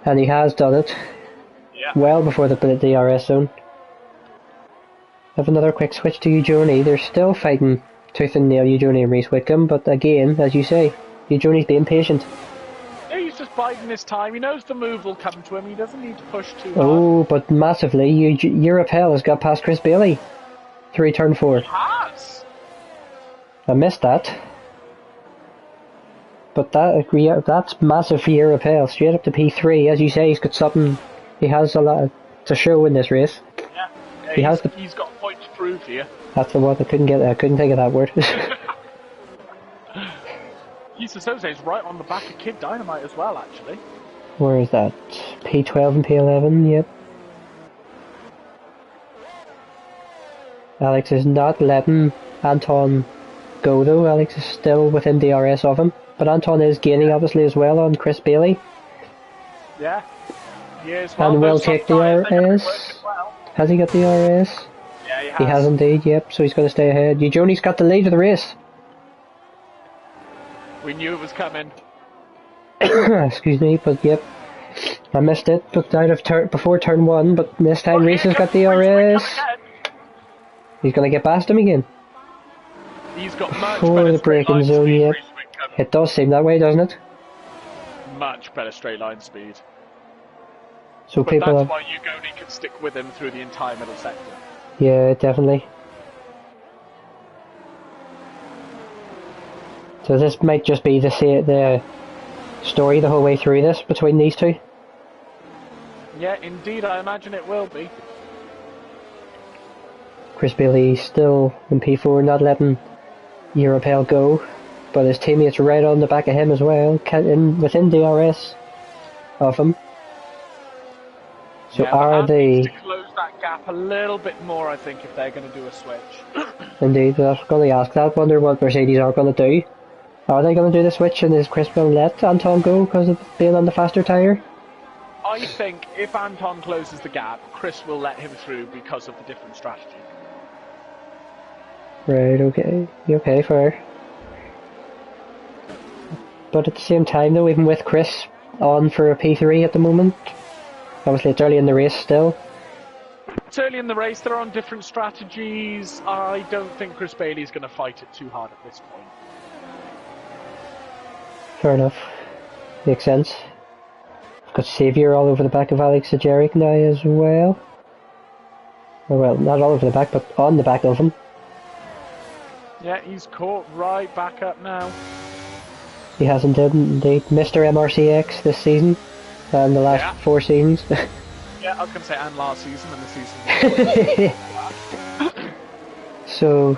And he has done it. Yeah. Well before the DRS zone. Have another quick switch to Eugenie. They're still fighting tooth and nail, Eugenie and Reese Wickham, but again, as you say, Eugenie's being patient. Yeah, he's just biding his time. He knows the move will come to him. He doesn't need to push too hard. Oh, but massively. Europel has got past Chris Bailey through turn 4. He has! I missed that. But that's massive for Europel. Straight up to P3. As you say, he's got something. He has a lot to show in this race. Yeah, he's got a point to prove here. That's the word I couldn't think of that word. Yusa Soze is right on the back of Kid Dynamite as well, actually. Where is that? P12 and P11, yep. Alex is not letting Anton go though. Alex is still within DRS of him. But Anton is gaining obviously as well on Chris Bailey. Yeah. He is. Well, and will take DRS. Well. Has he got DRS? Yeah, he has. He has indeed, yep, so he's going to stay ahead. Eugenie's got the lead of the race. We knew it was coming. Excuse me, but yep. I missed it, looked out of before turn 1, but this time Reese has got DRS. He's going to get past him again. He's got much before better the braking zone, speed, yep. It does seem that way, doesn't it? Much better straight line speed. So but people that's why Eugenie can stick with him through the entire middle sector. Yeah, definitely. So this might just be the story the whole way through this between these two. Yeah, indeed, I imagine it will be. Chris Bailey still in P4, not letting Europel go, but his teammates right on the back of him as well, within DRS of him. So yeah, are they... to close that gap a little bit more, I think, if they're going to do a switch. Indeed, I was going to ask that. Wonder what Mercedes are going to do. Are they going to do the switch, and is Chris going to let Anton go because of being on the faster tyre? I think if Anton closes the gap, Chris will let him through because of the different strategy. Right, okay. Okay, fair. But at the same time though, even with Chris on for a P3 at the moment, obviously it's early in the race still. It's early in the race, they're on different strategies. I don't think Chris Bailey's going to fight it too hard at this point. Fair enough. Makes sense. I've got Xavier all over the back of Alex Sajeric now as well. Well, not all over the back, but on the back of him. Yeah, he's caught right back up now. He has indeed Mr. MRCX this season, and the last 4 seasons. Yeah, I was going to say, and last season and the season before. So...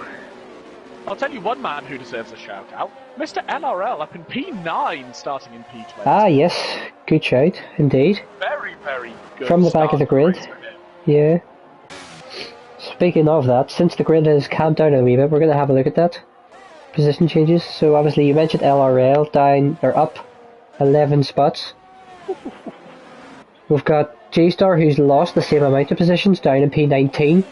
I'll tell you one man who deserves a shout out. Mr. LRL up in P9 starting in P20. Ah, yes. Good shout, indeed. Very, very good. From the back of the grid. Yeah. Speaking of that, since the grid has calmed down a wee bit, we're going to have a look at that. Position changes. So obviously you mentioned LRL down, or up 11 spots. We've got J-Star who's lost the same amount of positions down in P19.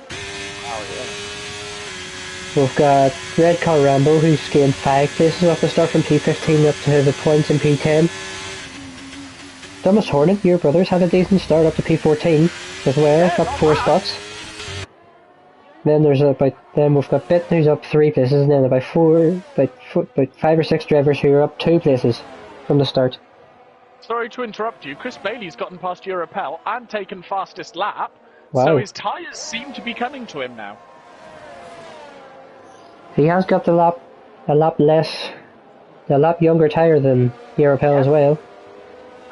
We've got Red Car Rambo who's gained 5 places off the start from P15 up to the points in P10. Thomas Hornet, your brothers, had a decent start up to P14 as well, up 4 spots. Then we've got Bit who's up 3 places, and then about 5 or 6 drivers who are up 2 places from the start. Sorry to interrupt you, Chris Bailey's gotten past Europel and taken fastest lap, wow. So his tyres seem to be coming to him now. He has got a lap younger tyre than Europel as well.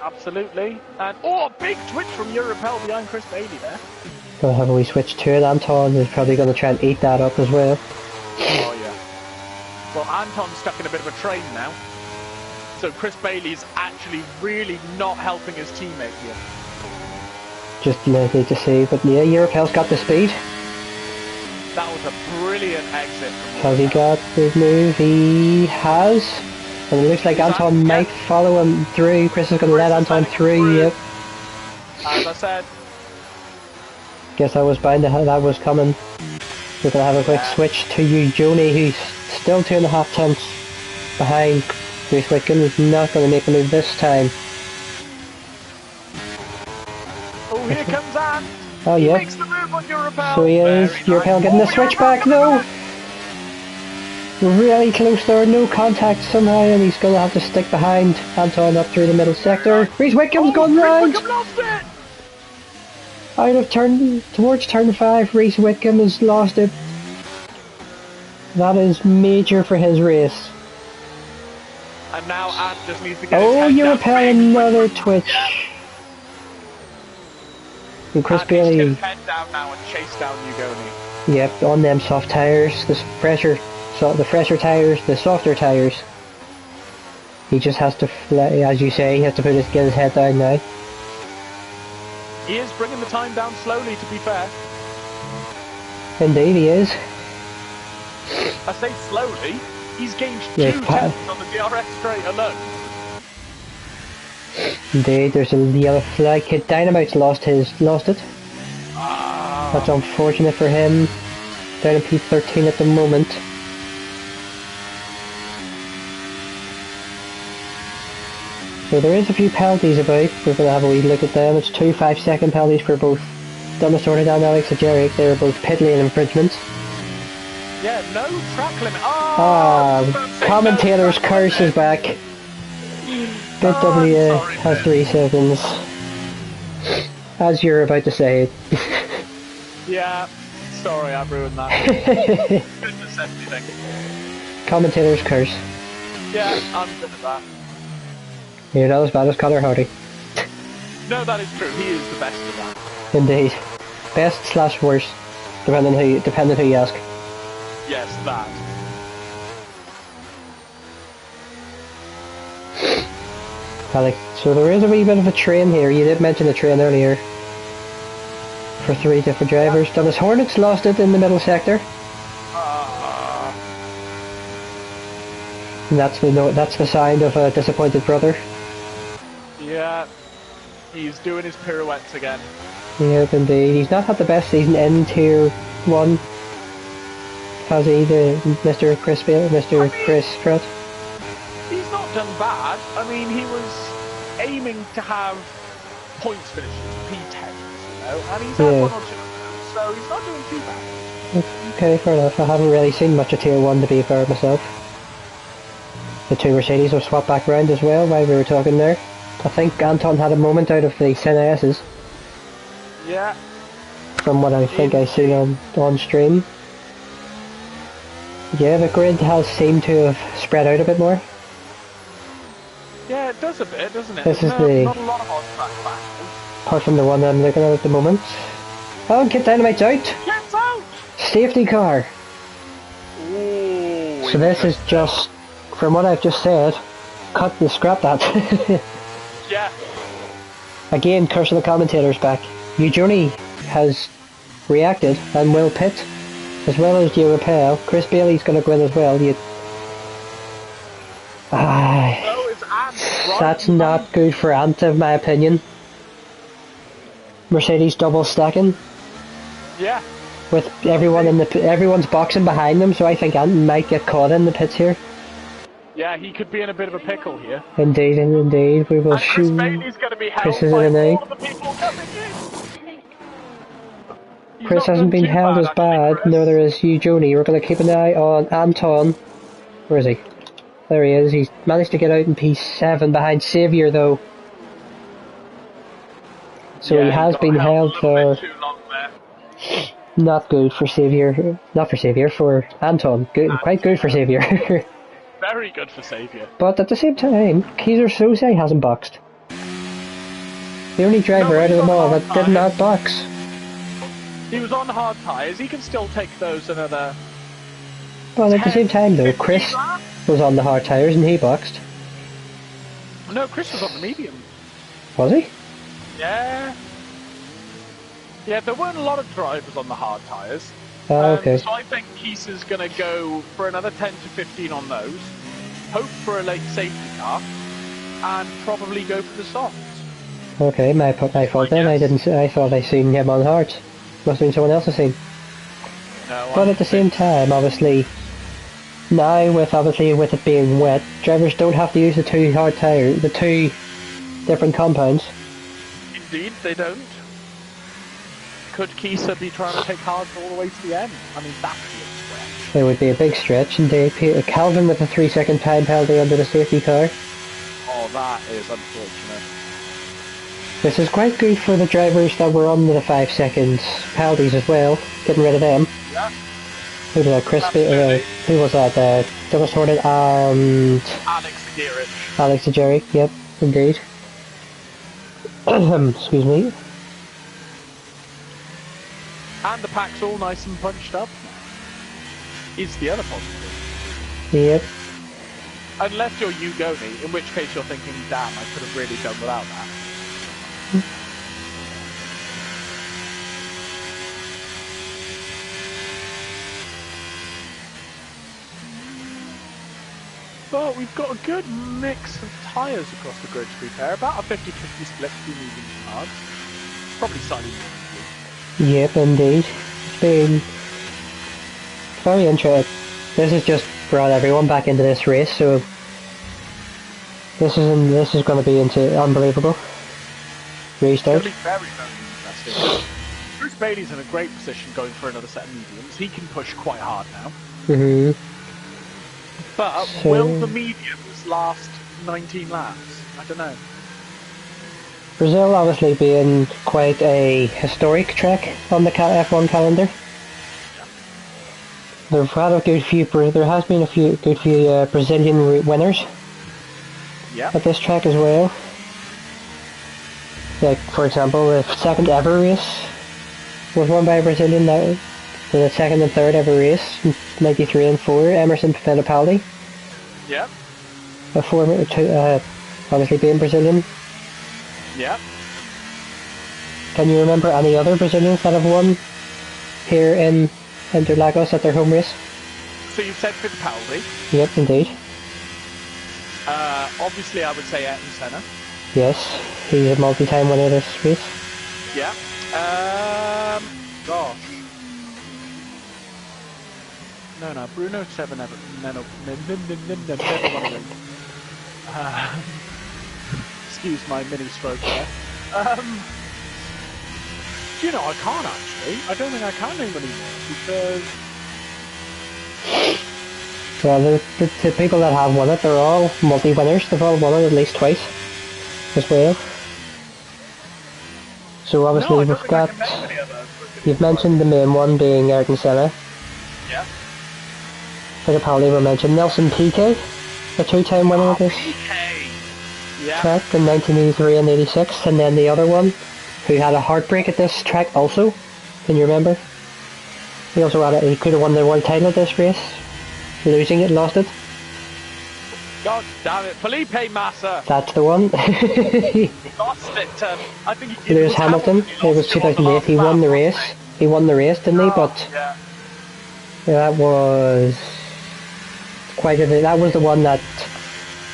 Absolutely. And a big twitch from Europel behind Chris Bailey there. Gonna have a wee switch to it. Anton is probably going to try and eat that up as well. Oh yeah. Well, Anton's stuck in a bit of a train now. So Chris Bailey's actually really not helping his teammate here. Just need to see, but yeah, Europel's got the speed. That was a brilliant exit from Has he got the move? He has. And it looks like Anton might follow him through. Chris is going to let Anton through, yep. As I said. Guess that was that was coming. We're going to have a quick switch to Joni, who's still 2.5 tenths behind Reese Whitcomb. He's not going to make a move this time. Oh, here comes Ant. Oh, yeah. He makes the move on Europel. So he is. Europel getting the switch back. No! Really close there. No contact somehow, and he's going to have to stick behind Anton up through the middle sector. Reese Whitcomb's gone round. Reese Whitcomb lost it. Out of towards turn 5, Reese Whitcomb has lost it. That is major for his race. And now Ant just needs to get his head Europel, another twitch. And Chris Bailey. Needs to get his head down now and chase down Ugoni. Yep, on them soft tyres, the fresher tyres, the softer tyres. He just has to, as you say, he has to get his head down now. He is bringing the time down slowly, to be fair. Indeed, he is. I say slowly. He's gained 2 tenths on the DRS straight alone. Indeed, there's a yellow flag. Kid Dynamite's lost it. That's unfortunate for him. Down in P13 at the moment. So there is a few penalties about. We're going to have a wee look at them. It's 2 5-second penalties for both Thomas Hornet and Alex Ajeric. They were both pit lane infringements. Yeah, no track limit. Commentator's curse is back. Bit W has 3 seconds. As you're about to say it. Yeah, sorry, I ruined that. Couldn't have said anything. Commentator's curse. Yeah, I'm good at that. You're not as bad as Connor Hardy. No, that is true. He is the best at that. Indeed. Best / worst, depending who you ask. Yes, that. Alex, so there is a wee bit of a train here. You did mention a train earlier. For 3 different drivers. Thomas Hornets lost it in the middle sector. And that's the sign of a disappointed brother. Yeah, he's doing his pirouettes again. Yep, indeed. He's not had the best season in Tier 1. Has he, Mr. Chris Pratt? He's not done bad. I mean, he was aiming to have points finishes, P10s, you know, and he's had 1 or 2 of them, so he's not doing too bad. Okay, fair enough. I haven't really seen much of Tier 1 to be fair myself. The 2 Mercedes have swapped back round as well while we were talking there. I think Anton had a moment out of the Senna S's. Yeah. From what I think I seen on stream. Yeah, the grid has seemed to have spread out a bit more. Yeah, it does a bit, doesn't it? This is not a lot of on-track battles. Apart from the one I'm looking at the moment. Oh, Kid Dynamite's out! Gets out! Safety car! Ooh, So this is just, from what I've just said, cut and scrap that. Yeah. Again, curse of the commentators back. Eugenie has reacted and will pit, as well as you repel. Chris Bailey's going to win as well. So is Ant, right? That's not good for Ant, in my opinion. Mercedes double stacking. Yeah. With everyone everyone's boxing behind them, so I think Ant might get caught in the pits here. Yeah, he could be in a bit of a pickle here. Indeed, indeed, we will And Chris shoot. Bailey's going to be held Chris is by in an all of the people coming in. He's Chris not hasn't done been too held as actually, bad, Chris. neither is Eugenie. We're going to keep an eye on Anton. Where is he? There he is. He's managed to get out in P7 behind Xavier, though. So Yeah, he has got been held a for... little bit too long there. Not good for Xavier. Not for Xavier, for Anton. Good, quite good for Xavier. Very good for Xavier. But at the same time, Kaiser Soze hasn't boxed. The only driver No, out of he's them on all hard that did tyres. not box. He was on hard tyres. He can still take those another... But at the same time, though, 15 Chris laps. was on the hard tyres and he boxed. No, Chris was on the medium. Was he? Yeah. Yeah, there weren't a lot of drivers on the hard tyres. Oh, okay. So I think Kieser's going to go for another 10 to 15 on those, hope for a late safety car, and probably go for the softs. Okay, my fault then. I thought I seen him on hard. Must have been someone else's scene. No, But at the same time, obviously, now with it being wet, drivers don't have to use the two hard tires, the two different compounds. Indeed, they don't. Could Kieser be trying to take hards all the way to the end? I mean, that's the stretch. It would be a big stretch, indeed. Calvin with a 3-second time penalty under the safety car. Oh, that is unfortunate. This is quite good for the drivers that were under the 5 seconds penalties as well, getting rid of them. Yeah. Who was that? Who was that? Thomas Horton and... Alex Aguirre. Alex Ajeri, yep, indeed. Excuse me. And the pack's all nice and punched up. Is the other positive. Yep. Unless you're Ugoni, in which case you're thinking, damn, I could have really done without that. But we've got a good mix of tyres across the grid, to be fair. About a 50-50 split between mediums and hards. Probably slightly more. Yep, indeed. It's been very interesting. This has just brought everyone back into this race, so this is going to be unbelievable. Restart. It's going to be very, very interesting. Bruce Bailey's in a great position going for another set of mediums. He can push quite hard now. But will the mediums last 19 laps? I don't know. Brazil obviously being quite a historic track on the F1 calendar. There has been a good few Brazilian winners at this track as well. Like, for example, the second ever race was won by a Brazilian. The second and third ever race, 93 and 4, Emerson Fittipaldi. Yeah. Obviously being Brazilian. Yeah. Can you remember any other Brazilians that have won here in Interlagos at their home race? So you said Fittipaldi. Yep, indeed. Obviously I would say Ayrton Senna. Yes, he's a multi-time winner of this race. Yeah. Gosh. No, Bruno 7 ever. Never won a win. Excuse my mini stroke there. Do you know, I can't actually. I don't think I can name anymore because... Well, the people that have won it, they're all multi-winners. They've all won it at least twice as well. So obviously we've got... You've mentioned the main one being Ayrton Senna. Yeah. Fittipaldi were mentioned. Nelson Piquet, a two-time winner of this track in 1983 and 86. And then the other one, who had a heartbreak at this track also. Can you remember? He could have won the world title at this race. losing it, lost it. God damn it, Felipe Massa That's the one. lost it. I think Lewis Hamilton. It was 2008. He won the race. He won the race, didn't he? But yeah. that was quite a bit. That was the one that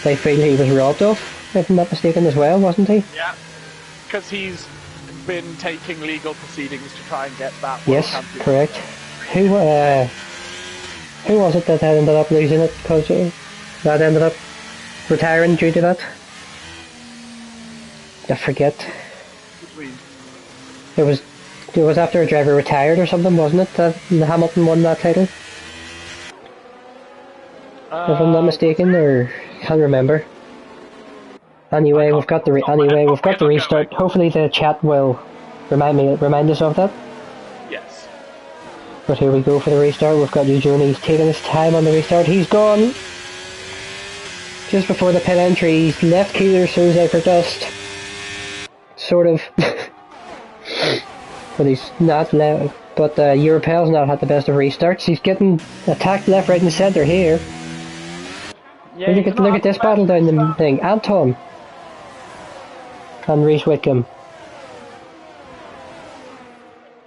they feel he was robbed of, if I'm not mistaken, as well, wasn't he? Yeah, because he's been taking legal proceedings to try and get that world Yes, championship. correct. Who was it that ended up losing it? Because that ended up retiring due to that? I forget. It was after a driver retired or something, wasn't it? That Hamilton won that title. If I'm not mistaken, or can't remember. Anyway, we've got the restart. Hopefully the chat will remind us of that. Yes. But here we go for the restart. We've got Eugene. He's taking his time on the restart. He's gone. Just before the pit entry, he's left Keeler Souza for dust. Sort of. But he's not left. But Europel's not had the best of restarts. He's getting attacked left, right, and centre here. Yeah, look at this battle down the thing. Anton and Reese Whitcomb.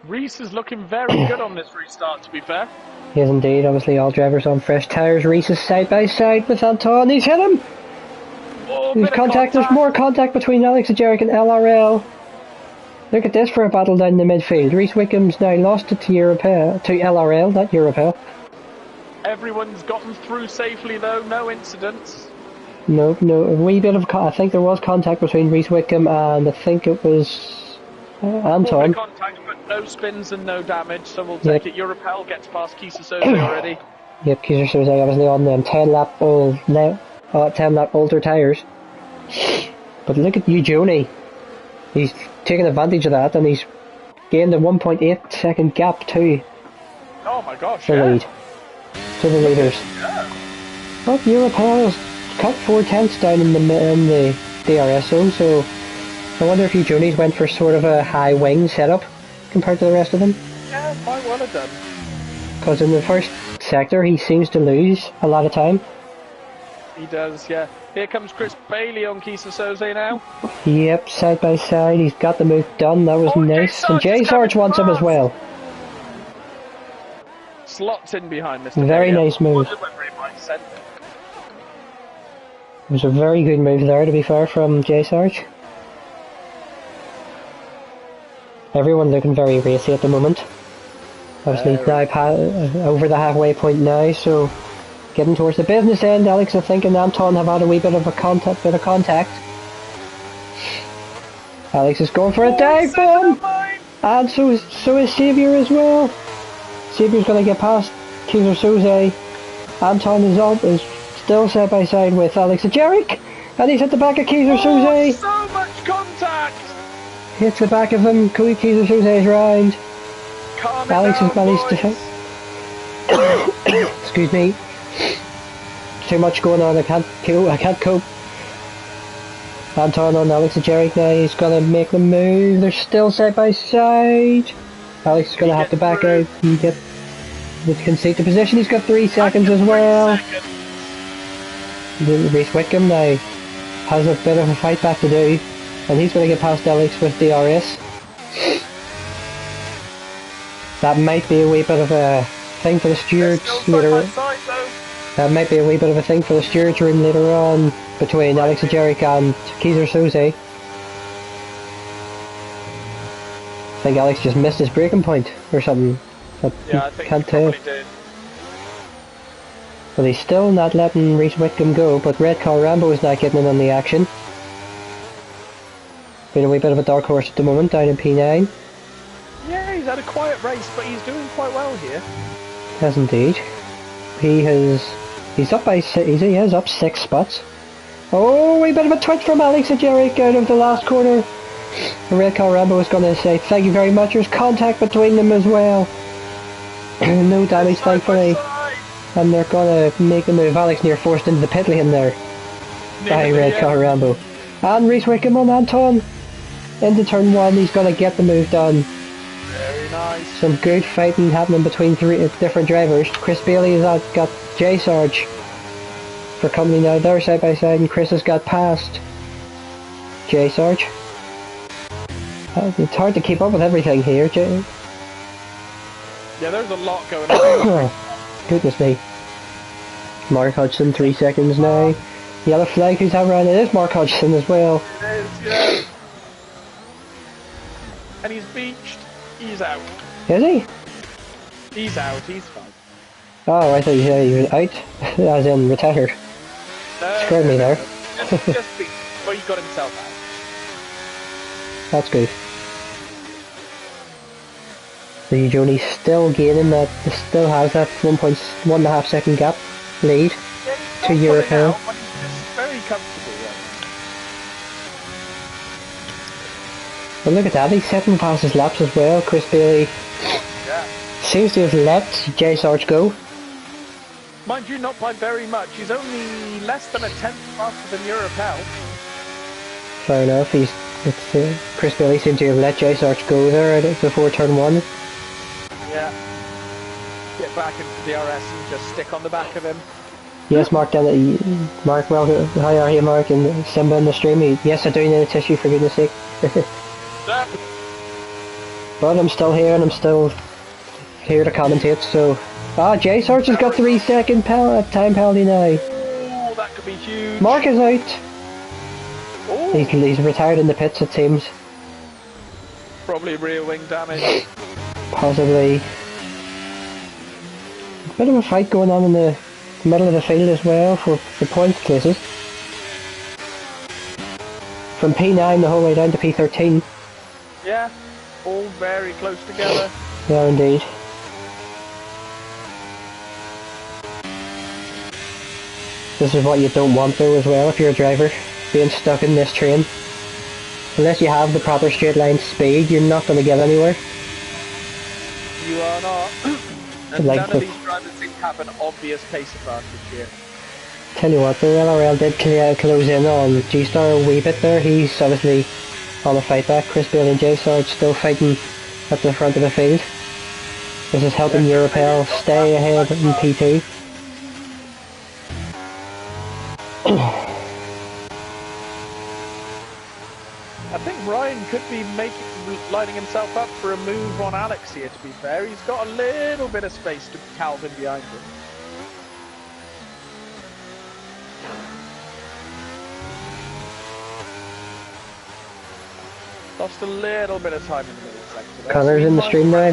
Reese is looking very good on this restart, to be fair. He is indeed. Obviously, all drivers on fresh tyres. Reese is side by side with Anton. He's hit him. Oh, There's contact. There's more contact between Alex Ajaric and LRL. Look at this for a battle down the midfield. Reese Wickham's now lost it to LRL, not Europel. Everyone's gotten through safely though, no incidents. No, a wee bit of I think there was contact between Reese Wickham and I think it was Anton. Contact, but no spins and no damage, so we'll take it. Europel gets past Kisa Soze already. Yep, Kisa Soze obviously on them 10 lap older tyres. But look at Eugene. He's taken advantage of that and he's gained a 1.8 second gap to oh my gosh, the lead. To the leaders. Yeah. Well, Europel has cut 4 tenths down in the DRS zone, so I wonder if Eugenie's went for sort of a high wing setup compared to the rest of them. Yeah, might well have done. Because in the first sector he seems to lose a lot of time. He does, yeah. Here comes Chris Bailey on Kisa Soze now. Yep, side by side, he's got the move done, that was nice. And Jay Sarge wants him as well. Slots in behind Mr. Very Bailey. nice move. It was a very good move there, to be fair, from Jay Sarge. Everyone looking very racy at the moment. Obviously now over the halfway point now, so getting towards the business end. Alex, I think, and Anton have had a wee bit of contact. Alex is going for a dive bomb, and so is Xavier as well. Xavier's going to get past Kieser Soze. Anton is still side by side with Alex Ajaric, and he's at the back of Kieser Soze. So much contact! Hits the back of him. Kieser Soze is round. Alex has managed to. Excuse me. Too much going on. I can't cope. Anton on Alex Ajaric now. He's gonna make the move. They're still side by side. Alex is gonna have to back out and concede the position. He's got 3 seconds as well. Reese Wickham now has a bit of a fight back to do, and he's gonna get past Alex with DRS. That might be a wee bit of a thing for the stewards later on. That might be a wee bit of a thing for the stewards room later on between Alex Ajaric and Kieser Soze. I think Alex just missed his braking point or something. Yeah, I think can't he tell. probably did. But he's still not letting Reese Wickham go, but Red Car Rambo is not getting in on the action. Been a wee bit of a dark horse at the moment, down in P9. Yeah, he's had a quiet race, but he's doing quite well here. Has indeed. He's up by he is up 6 spots. Oh, a bit of a twitch from Alex Ajaric out of the last corner. The Red Car Rambo is going to say thank you very much. There's contact between them as well. No damage, thankfully. And they're going to make the move. Alex near forced into the pit lane there by Red Car Rambo. And Reese Wickham on Anton into turn 1. He's going to get the move done. Very nice. Some good fighting happening between 3 different drivers. Chris Bailey has got J Sarge for company now. They're side by side, and Chris has got past J Sarge. It's hard to keep up with everything here, J. Yeah, there's a lot going on. Goodness me. Mark Hodgson, 3 seconds now. Yellow flag, who's outrun? It is Mark Hodgson as well. It is, yeah. And he's beached. He's out. Is he? He's out, he's fine. Oh, I thought you said he was out, as in retired. No, Scared me there. Just beached. Well, he got himself out. That's good. The Joni's still gaining that, still has that 1.5 second gap lead to Europel. But he's just very comfortable, yeah. But look at that, he's setting past his laps as well. Chris Bailey seems to have let J Sarge go. Mind you, not by very much. He's only less than a tenth faster than Europel. Fair enough, Chris Bailey seemed to have let J Sarge go there before turn 1. Yeah. Get back into the RS and just stick on the back of him. Yes, Mark, Mark, welcome. How are you, Mark? And Simba in the stream. Yes, I do need a tissue, for goodness sake. But I'm still here, and I'm still here to commentate, so... J Sarge has got 3 second time penalty now. Oh, that could be huge. Mark is out. Oh. He's retired in the pits, it seems. Probably rear wing damage. Possibly. A bit of a fight going on in the middle of the field as well for the points places. From P9 the whole way down to P13. Yeah, all very close together. Yeah, indeed. This is what you don't want though as well if you're a driver, being stuck in this train. Unless you have the proper straight line speed, you're not going to get anywhere. You are not. And like none of these drivers seem to have an obvious pace advantage here. Tell you what, the LRL did close in on G-Star a wee bit there. He's obviously on a fight back. Chris Bailey and J Sarge still fighting at the front of the field. This is helping Europel stay ahead in P2. I think Ryan could be lining himself up for a move on Alex here, to be fair. He's got a little bit of space to Calvin behind him. Lost a little bit of time in the middle sector. Connor's in the stream now.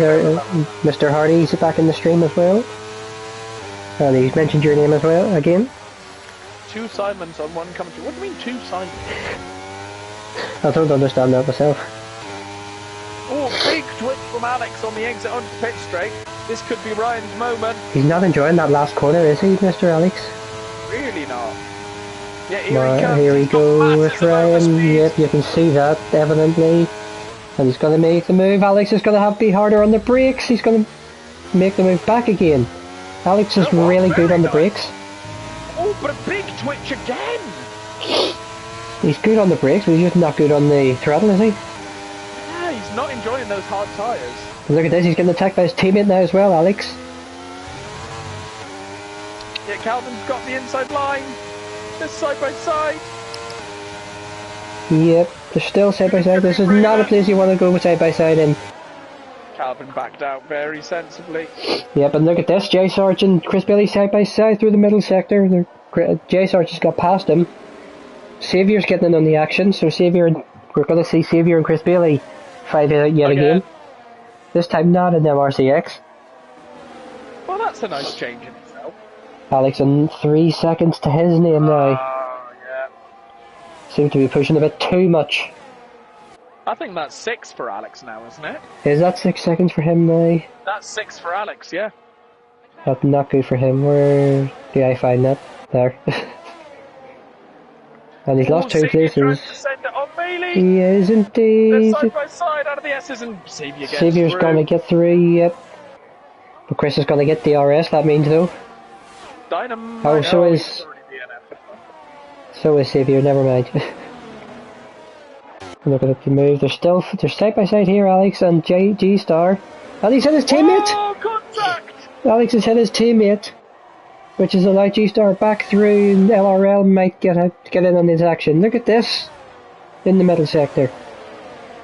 Mr. Hardy's back in the stream as well. And he's mentioned your name as well, again. 2 Simons on one commentary. What do you mean 2 Simons? I don't understand that myself. Oh, big twitch from Alex on the exit onto pit straight. This could be Ryan's moment. He's not enjoying that last corner, is he, Mr. Alex? Really not. Yeah, Here he goes with Ryan. Yep, you can see that, evidently. And he's going to make the move. Alex is going to have to be harder on the brakes. He's going to make the move back again. Alex is really good on the brakes. Oh, but a big twitch again! He's good on the brakes, but he's just not good on the throttle, is he? Yeah, he's not enjoying those hard tyres. But look at this, he's getting attacked by his teammate now as well, Alex. Yeah, Calvin's got the inside line. Just side by side. Yep, they're still side by side. This is not a place you want to go side by side in. Calvin backed out very sensibly. Yeah, but look at this, J Sarge and Chris Bailey side by side through the middle sector. J Sarge just got past him. Saviour's getting in on the action, so we're going to see Saviour and Chris Bailey fight it yet again. This time not in MRCX. Well, that's a nice change in itself. Alex in 3 seconds to his name now. Yeah. Seems to be pushing a bit too much. I think that's 6 for Alex now, isn't it? Is that 6 seconds for him now? That's 6 for Alex, yeah. That's not good for him. Where do I find that? There. And he's lost 2 places. He is indeed. They're side by side out of the S's and Saviour gets Saviour's going to get 3, yep. But Chris is going to get DRS, that means though. Dynamite. Oh, so is Saviour, never mind. Look at the move. They're side by side here, Alex and G-Star. And he's hit his teammate! Oh, contact! Alex has hit his teammate. which is allowed G-Star back through, and LRL might get in on this action. Look at this in the middle sector.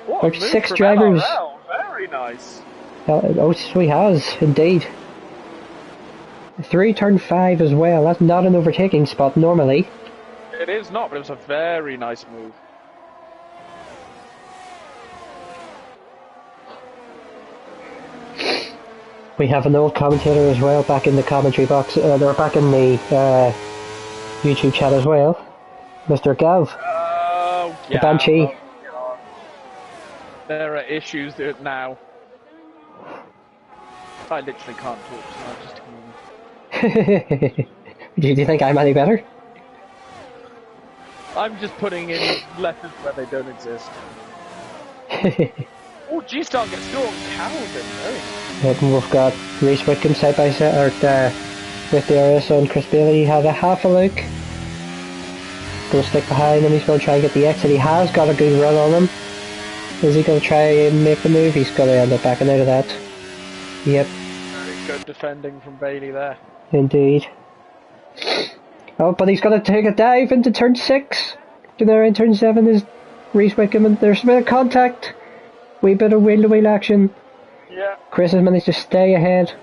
What There's a move 6 from drivers. LRL. Very nice. Oh, so he has, indeed. Through turn 5 as well. That's not an overtaking spot normally. It is not, but it was a very nice move. We have an old commentator as well back in the commentary box. They're back in the YouTube chat as well. Mr. Gav. Oh, yeah. The Banshee. Oh, there are issues there now. I literally can't talk, so I'll just ignore them. Do you think I'm any better? I'm just putting in letters where they don't exist. Oh, G-Star gets through on Calvin. We've got Reese Whitcomb side by side, or with the RS on Chris Bailey. He had a half a look. Going to stick behind him. He's going to try and get the exit. He has got a good run on him. Is he going to try and make the move? He's going to end up backing out of that. Yep. Very good defending from Bailey there. Indeed. Oh, but he's going to take a dive into turn 6. Then around turn 7 is Reese Wickham, and there's a bit of contact. Wee bit of wheel-to-wheel action. Yeah. Chris has managed to stay ahead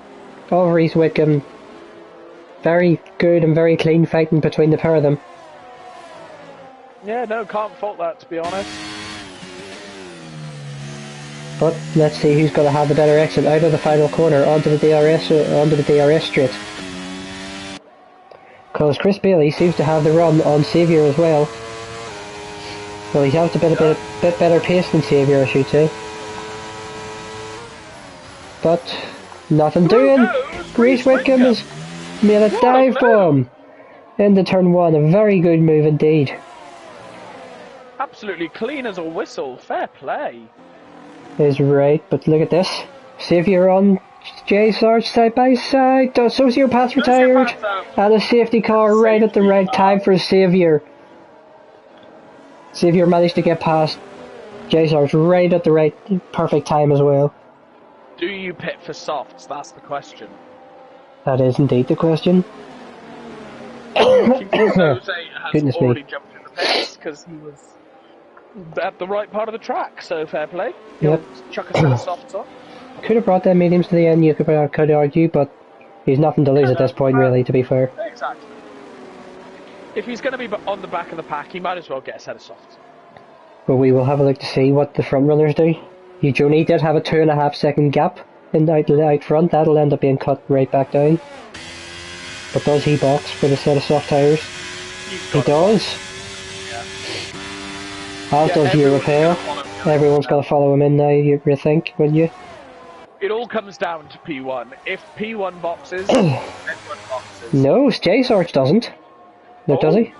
of Reese Wickham. Very good and very clean fighting between the pair of them. Yeah, no, can't fault that, to be honest. But let's see who's going to have the better exit out of the final corner onto the DRS straight. Because Chris Bailey seems to have the run on Saviour as well. Well, he has a bit better pace than Saviour, I should say. But nothing doing. Reese Wickham has made a dive bomb into turn 1. A very good move indeed. Absolutely clean as a whistle. Fair play. Is right, but look at this. Saviour on J Sarge side by side. The Sociopath retired. And a safety car right at the right time for Saviour. Saviour managed to get past J Sarge right at the right perfect time as well. Do you pit for softs? That's the question. That is indeed the question. Jose has Goodness already me. jumped in the pits because he was at the right part of the track, so fair play. Yep. He'll chuck a set of softs on. Could have brought them mediums to the end, you could argue, but he's nothing to lose at this point, really, to be fair. Exactly. If he's going to be on the back of the pack, he might as well get a set of softs. But we will have a look to see what the front runners do. Eugenie did have a 2.5 second gap in out front. That'll end up being cut right back down. But does he box with a set of soft tyres? He does. Yeah. As does Europel. Everyone's going to follow him in now, you think, wouldn't you? It all comes down to P1. If P1 boxes, everyone boxes. No, J Sarge doesn't. No, does he?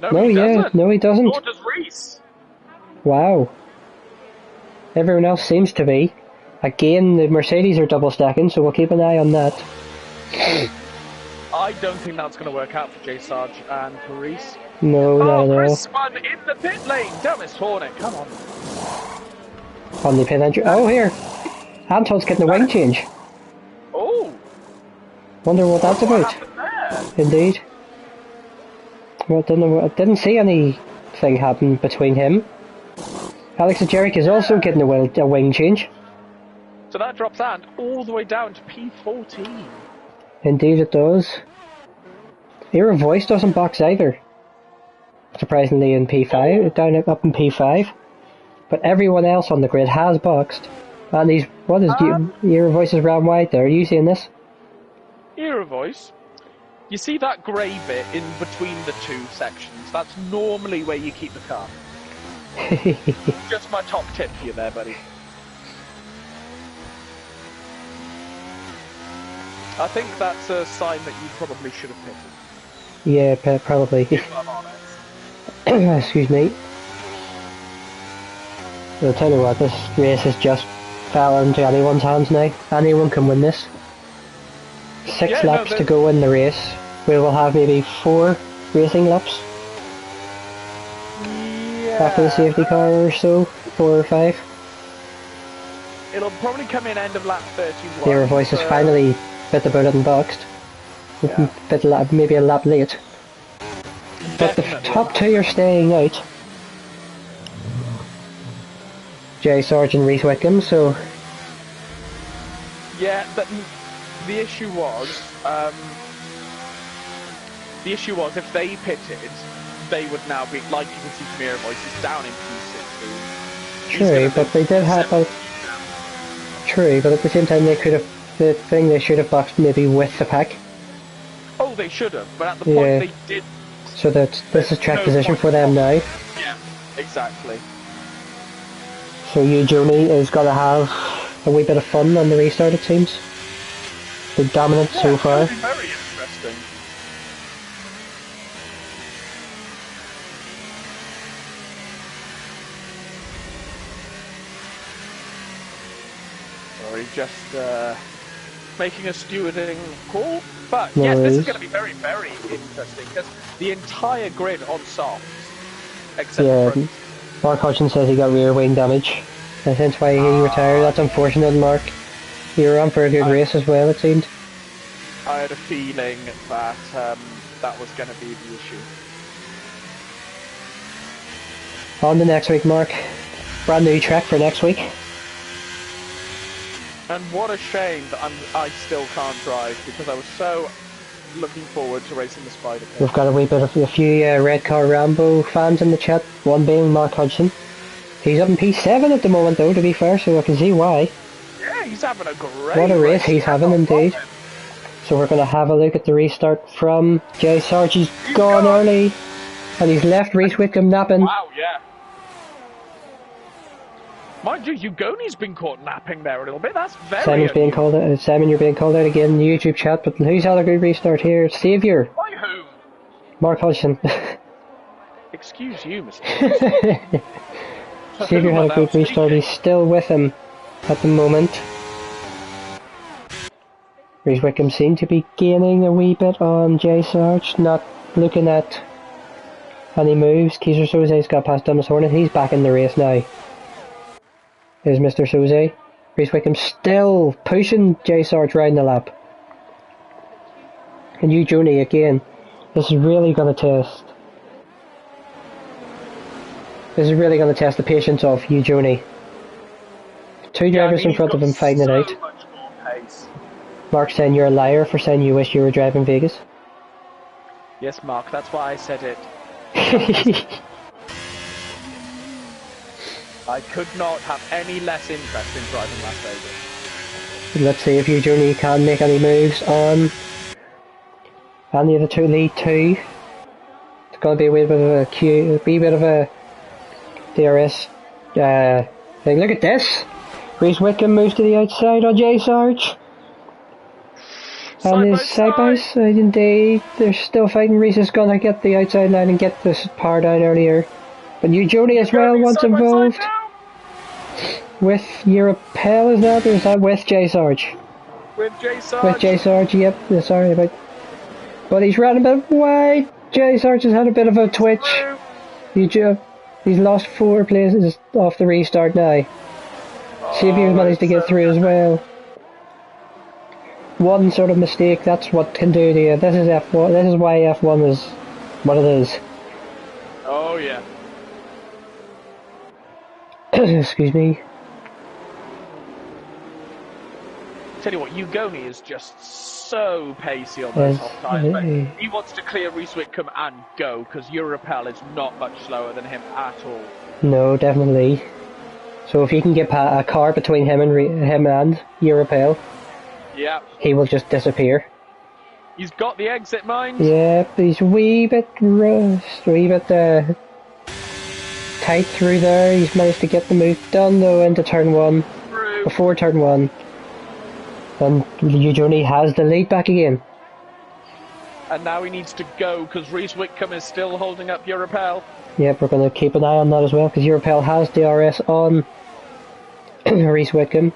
No, he doesn't. No, he doesn't. Nor does Reese. Wow. Everyone else seems to be. Again, the Mercedes are double stacking, so we'll keep an eye on that. I don't think that's going to work out for J Sarge and for Reese. No, not at all. Chris spun in the pit lane. Dumbest Hornet, come on. On the pit entry. Oh, here. Anton's getting a wing change. Oh. Wonder what that's What about. happened there? Indeed. Well, I didn't see anything happen between him. Alex Ajeric is also getting a wing change. So that drops Ant all the way down to P14. Indeed it does. Era Voice doesn't box either. Surprisingly in P5, down up in P5. But everyone else on the grid has boxed. And he's, what is Era Voice is round wide there, are you seeing this? Era Voice. You see that grey bit in between the two sections? That's normally where you keep the car. Just my top tip for you there, buddy. I think that's a sign that you probably should have pitted. Yeah, probably. If I'm honest. Excuse me. I'll tell you what, this race has just fell into anyone's hands now. Anyone can win this. 6 laps to go in the race. We will have maybe 4 racing laps. Yeah. After the safety car or so, 4 or 5. It'll probably come in end of lap 31. Their voice is finally bit about it and boxed. Yeah. Maybe a lap late. But the Definitely top two are staying out. Jay Sarge and Reese Wickham, so... Yeah, but the issue was if they pitted, they would now be, like you can see from your voices, down in P16. True, but they did have a... True, but at the same time they could have... The thing they should have boxed maybe with the pack. Oh, they should have, but at the point they did... So this is track position for them now. Yeah, exactly. So Joni is going to have a wee bit of fun on the restart, it seems. Been dominant so far. Very interesting. Sorry, just making a stewarding call. But yes, this is going to be very, very interesting because the entire grid on softs, except for Mark Hodgson says he got rear wing damage. And hence why he retired. That's unfortunate, Mark. You were on for a good race as well, it seemed. I had a feeling that that was going to be the issue. On to next week, Mark. Brand new track for next week. And what a shame that I still can't drive because I was so looking forward to racing the Spider Pit. We've got a few Red Car Rambo fans in the chat, one being Mark Hodgson. He's up in P7 at the moment though, to be fair, so I can see why. Yeah, he's having a great What a race he's having indeed. So we're going to have a look at the restart from Jay Sarge. He's gone early, and he's left Reese Wickham napping. Wow, yeah. Mind you, Ugoni's been caught napping there a little bit. That's very Simon's being called out. Simon, you're being called out again in the YouTube chat, but who's had a good restart here? Saviour. By whom? Mark Hodgson. Excuse you, Mr. Saviour had a good restart. He's still with him at the moment. Reese Wickham seemed to be gaining a wee bit on Jay Sarge, not looking at any moves. Keiser Soze's got past Thomas Hornet. He's back in the race now. There's Mr. Soze. Reese Wickham still pushing Jay Sarge round the lap. And Joni again. This is really going to test. This is really going to test the patience of Joni. Two drivers in front of him fighting it out. Mark saying you're a liar for saying you wish you were driving Vegas. Yes, Mark, that's why I said it. I could not have any less interest in driving Las Vegas. Let's see if Joni can make any moves on any of the lead two. It's going to be a wee bit of a DRS thing. Look at this! Reese Wickham moves to the outside on Jay Sarge. And his side by side, indeed. They're still fighting. Reese is going to get the outside line and get this power down earlier. But Joni as well once involved. With Europel, is that? Or is that with Jay Sarge? With Jay Sarge. With Jay Sarge, yep. Sorry about. But he's ran a bit wide. Jay Sarge has had a bit of a twitch. He's lost 4 places off the restart now. Saviour's managed to get through as well. One sort of mistake, that's what can do to you. This is F1. This is why F1 is what it is. Oh yeah. Excuse me. Tell you what, Ugoni is just so pacey on those soft tyres. He wants to clear Reese Wickham and go because Europel is not much slower than him at all. No, definitely. So if he can get a car between him and Europel, yeah, he will just disappear. He's got the exit mind. Yep, he's a wee bit tight through there. He's managed to get the move done though into turn 1. Before turn 1. And Joni has the lead back again. And now he needs to go because Reese Wickham is still holding up Europel. Yep, we're going to keep an eye on that as well because Europel has DRS on Reese Wickham,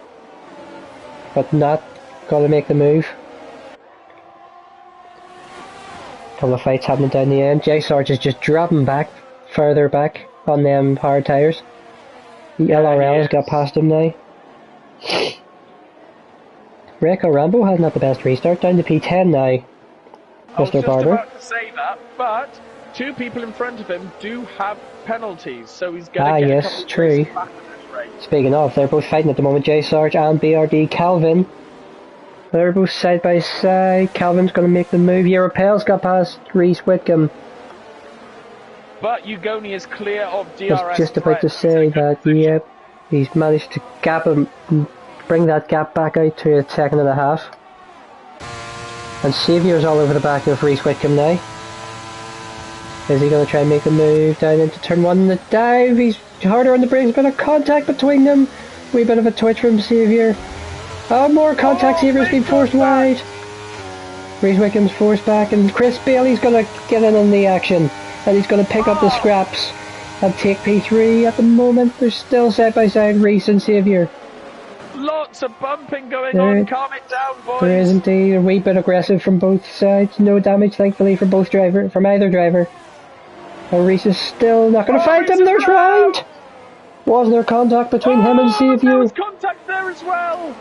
but not going to make the move. Couple of fights happening down the end. Jay Sarge is just dropping back, further back on them hard tyres. The LRL has got past him now. Reco Rambo hasn't had the best restart, down to P10 now. I was Mr. just Barber. about to say that, but 2 people in front of him do have penalties, so he's going to get a couple of true. races back in this race. Speaking of, they're both fighting at the moment, J Sarge and BRD Calvin. They're both side by side. Calvin's going to make the move. Europel's got past Reese Whitcomb. But Ugoni is clear of DRS. I was just about to say that, yep, he's managed to gap him, bring that gap back out to a second and a half. And Saviour's all over the back of Reese Whitcomb now. Is he going to try and make the move down into turn 1? The dive, he's harder on the brakes, bit of contact between them. Wee bit of a twitch from Saviour. Oh, more contact, Saviour's been forced wide. Reese Whitcomb's forced back, and Chris Bailey's going to get in on the action. And he's going to pick up the scraps and take P3 at the moment. They're still side by side, Reese and Saviour. Lots of bumping going on. Calm it down, boys. There is indeed a wee bit aggressive from both sides. No damage, thankfully, from either driver. And Reese is still not going to fight them. There's round. Was there contact between him and Saviour? There was contact there as well.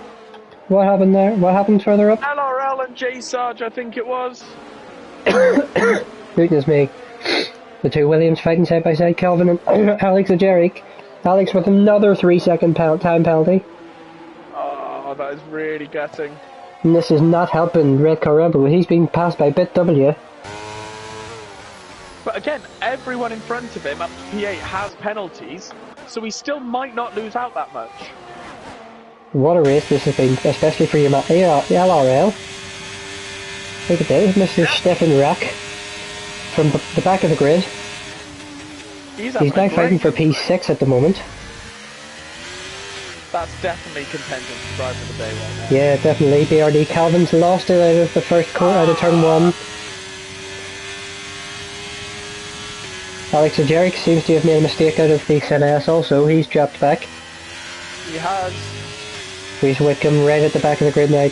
What happened there? What happened further up? LRL and J Sarge, I think it was. Goodness me. The 2 Williams fighting side by side, Calvin and Alex Ajeric. Alex with another 3-second time penalty. Oh, that is really gutting. And this is not helping Red Car Rebel. He's being passed by Bit W. But again, everyone in front of him up to P8 has penalties, so he still might not lose out that much. What a race this has been, especially for your LRL. Look at that, Mr. Stefan Rack from the back of the grid. He's now fighting for P6 at the moment. That's definitely contention to drive for the day right now. Yeah, definitely. BRD Calvin's lost it out of the first corner, out of turn 1. Alex Ajeric seems to have made a mistake out of the XNS also. He's dropped back. He has. Reese Whitcomb right at the back of the grid now.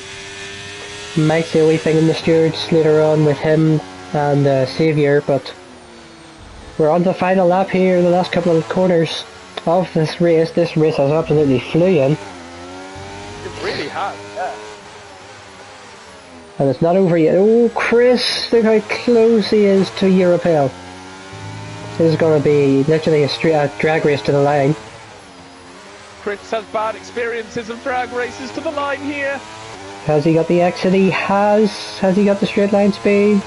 Might see a wee thing in the stewards later on with him and Saviour, but we're on the final lap here, the last couple of corners of this race. This race has absolutely flew in. It really has, yeah. And it's not over yet. Oh, Chris, look how close he is to Europel. This is going to be literally a drag race to the line. Chris has bad experiences of drag races to the line here. Has he got the exit? He has. Has he got the straight line speed?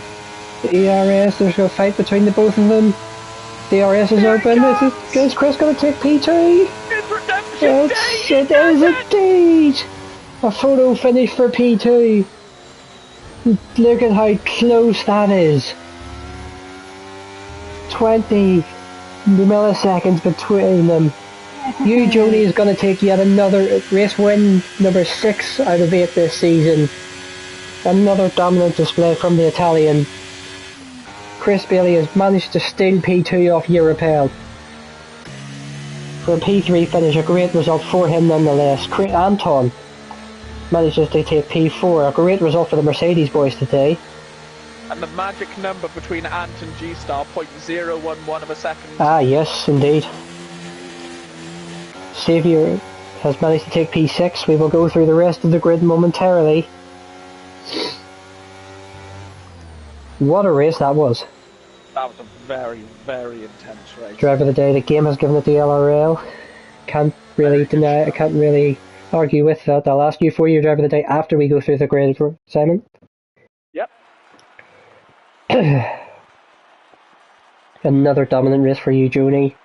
The ERS, there's a fight between the both of them. The ERS is open. Is Chris going to take P2? It's redemption day! It is indeed! A photo finish for P2. Look at how close that is. 20 milliseconds between them. Joni is going to take yet another race win, number 6 out of 8 this season. Another dominant display from the Italian. Chris Bailey has managed to steal P2 off Europel. For a P3 finish, a great result for him nonetheless. Anton manages to take P4, a great result for the Mercedes boys today. And the magic number between Ant and G-Star, 0.011 of a second. Ah, yes, indeed. Saviour has managed to take P6. We will go through the rest of the grid momentarily. What a race that was. That was a very, very intense race. Driver of the day, the game has given it the LRL. Can't really deny it, I can't really argue with that. I'll ask you for your driver of the day after we go through the grid, Simon. Yep. Another dominant race for you, Joni.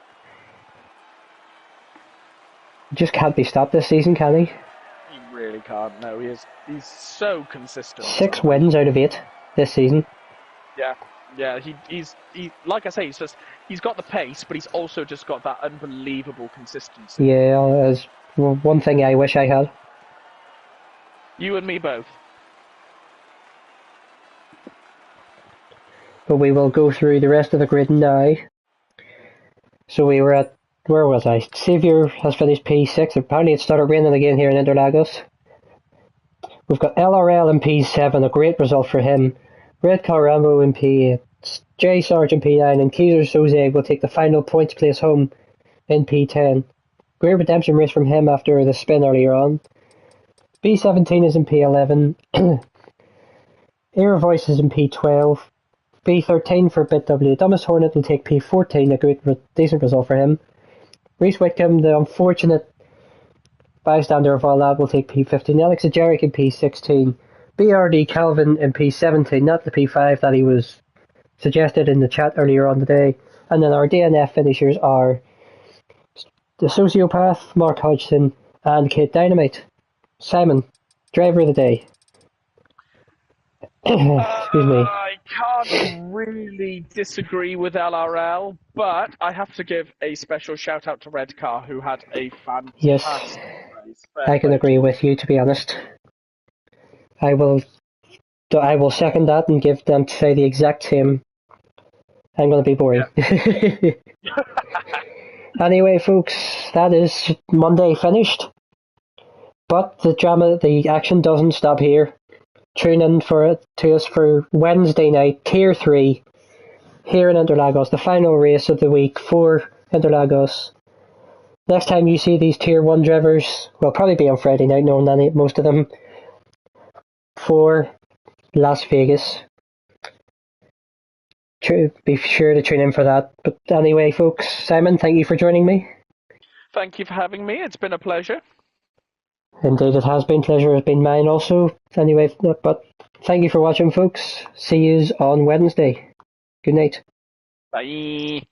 Just can't be stopped this season, can he? He really can't, no. He's so consistent. 6 wins out of 8 this season. Yeah, he's like I say, he's got the pace, but he's also just got that unbelievable consistency. Yeah, as one thing I wish I had. You and me both. But we will go through the rest of the grid now. So we were at, where was I? Saviour has finished P6. Apparently it started raining again here in Interlagos. We've got LRL in P7, a great result for him. Red Car Rambo in P8. J Sarge in P9, and Kaiser Soze will take the final points place home in P10. Great redemption race from him after the spin earlier on. B17 is in P11. Air Voice is in P12. P13 for BitW. Dumbest Hornet will take P14, a decent result for him. Reese Whitcomb, the unfortunate bystander of all that, will take P15. Alex Ajaric in P16. BRD Calvin in P17, not the P5 that he was suggested in the chat earlier on today. And then our DNF finishers are the Sociopath, Mark Hodgson, and Kate Dynamite. Simon, driver of the day. Excuse me. I can't really disagree with LRL, but I have to give a special shout out to Redcar, who had a fantastic Yes, race. I can agree with you, to be honest. I will second that and give them to say the exact same. I'm going to be boring. Yeah. Anyway, folks, that is Monday finished. But the action doesn't stop here. Tune in to us for Wednesday night, Tier 3, here in Interlagos, the final race of the week for Interlagos. Next time you see these Tier 1 drivers, will probably be on Friday night, knowing most of them, for Las Vegas. Be sure to tune in for that. But anyway, folks, Simon, thank you for joining me. Thank you for having me. It's been a pleasure. Indeed, it has been. Pleasure has been mine also. Anyway, but thank you for watching, folks. See yous on Wednesday. Good night. Bye.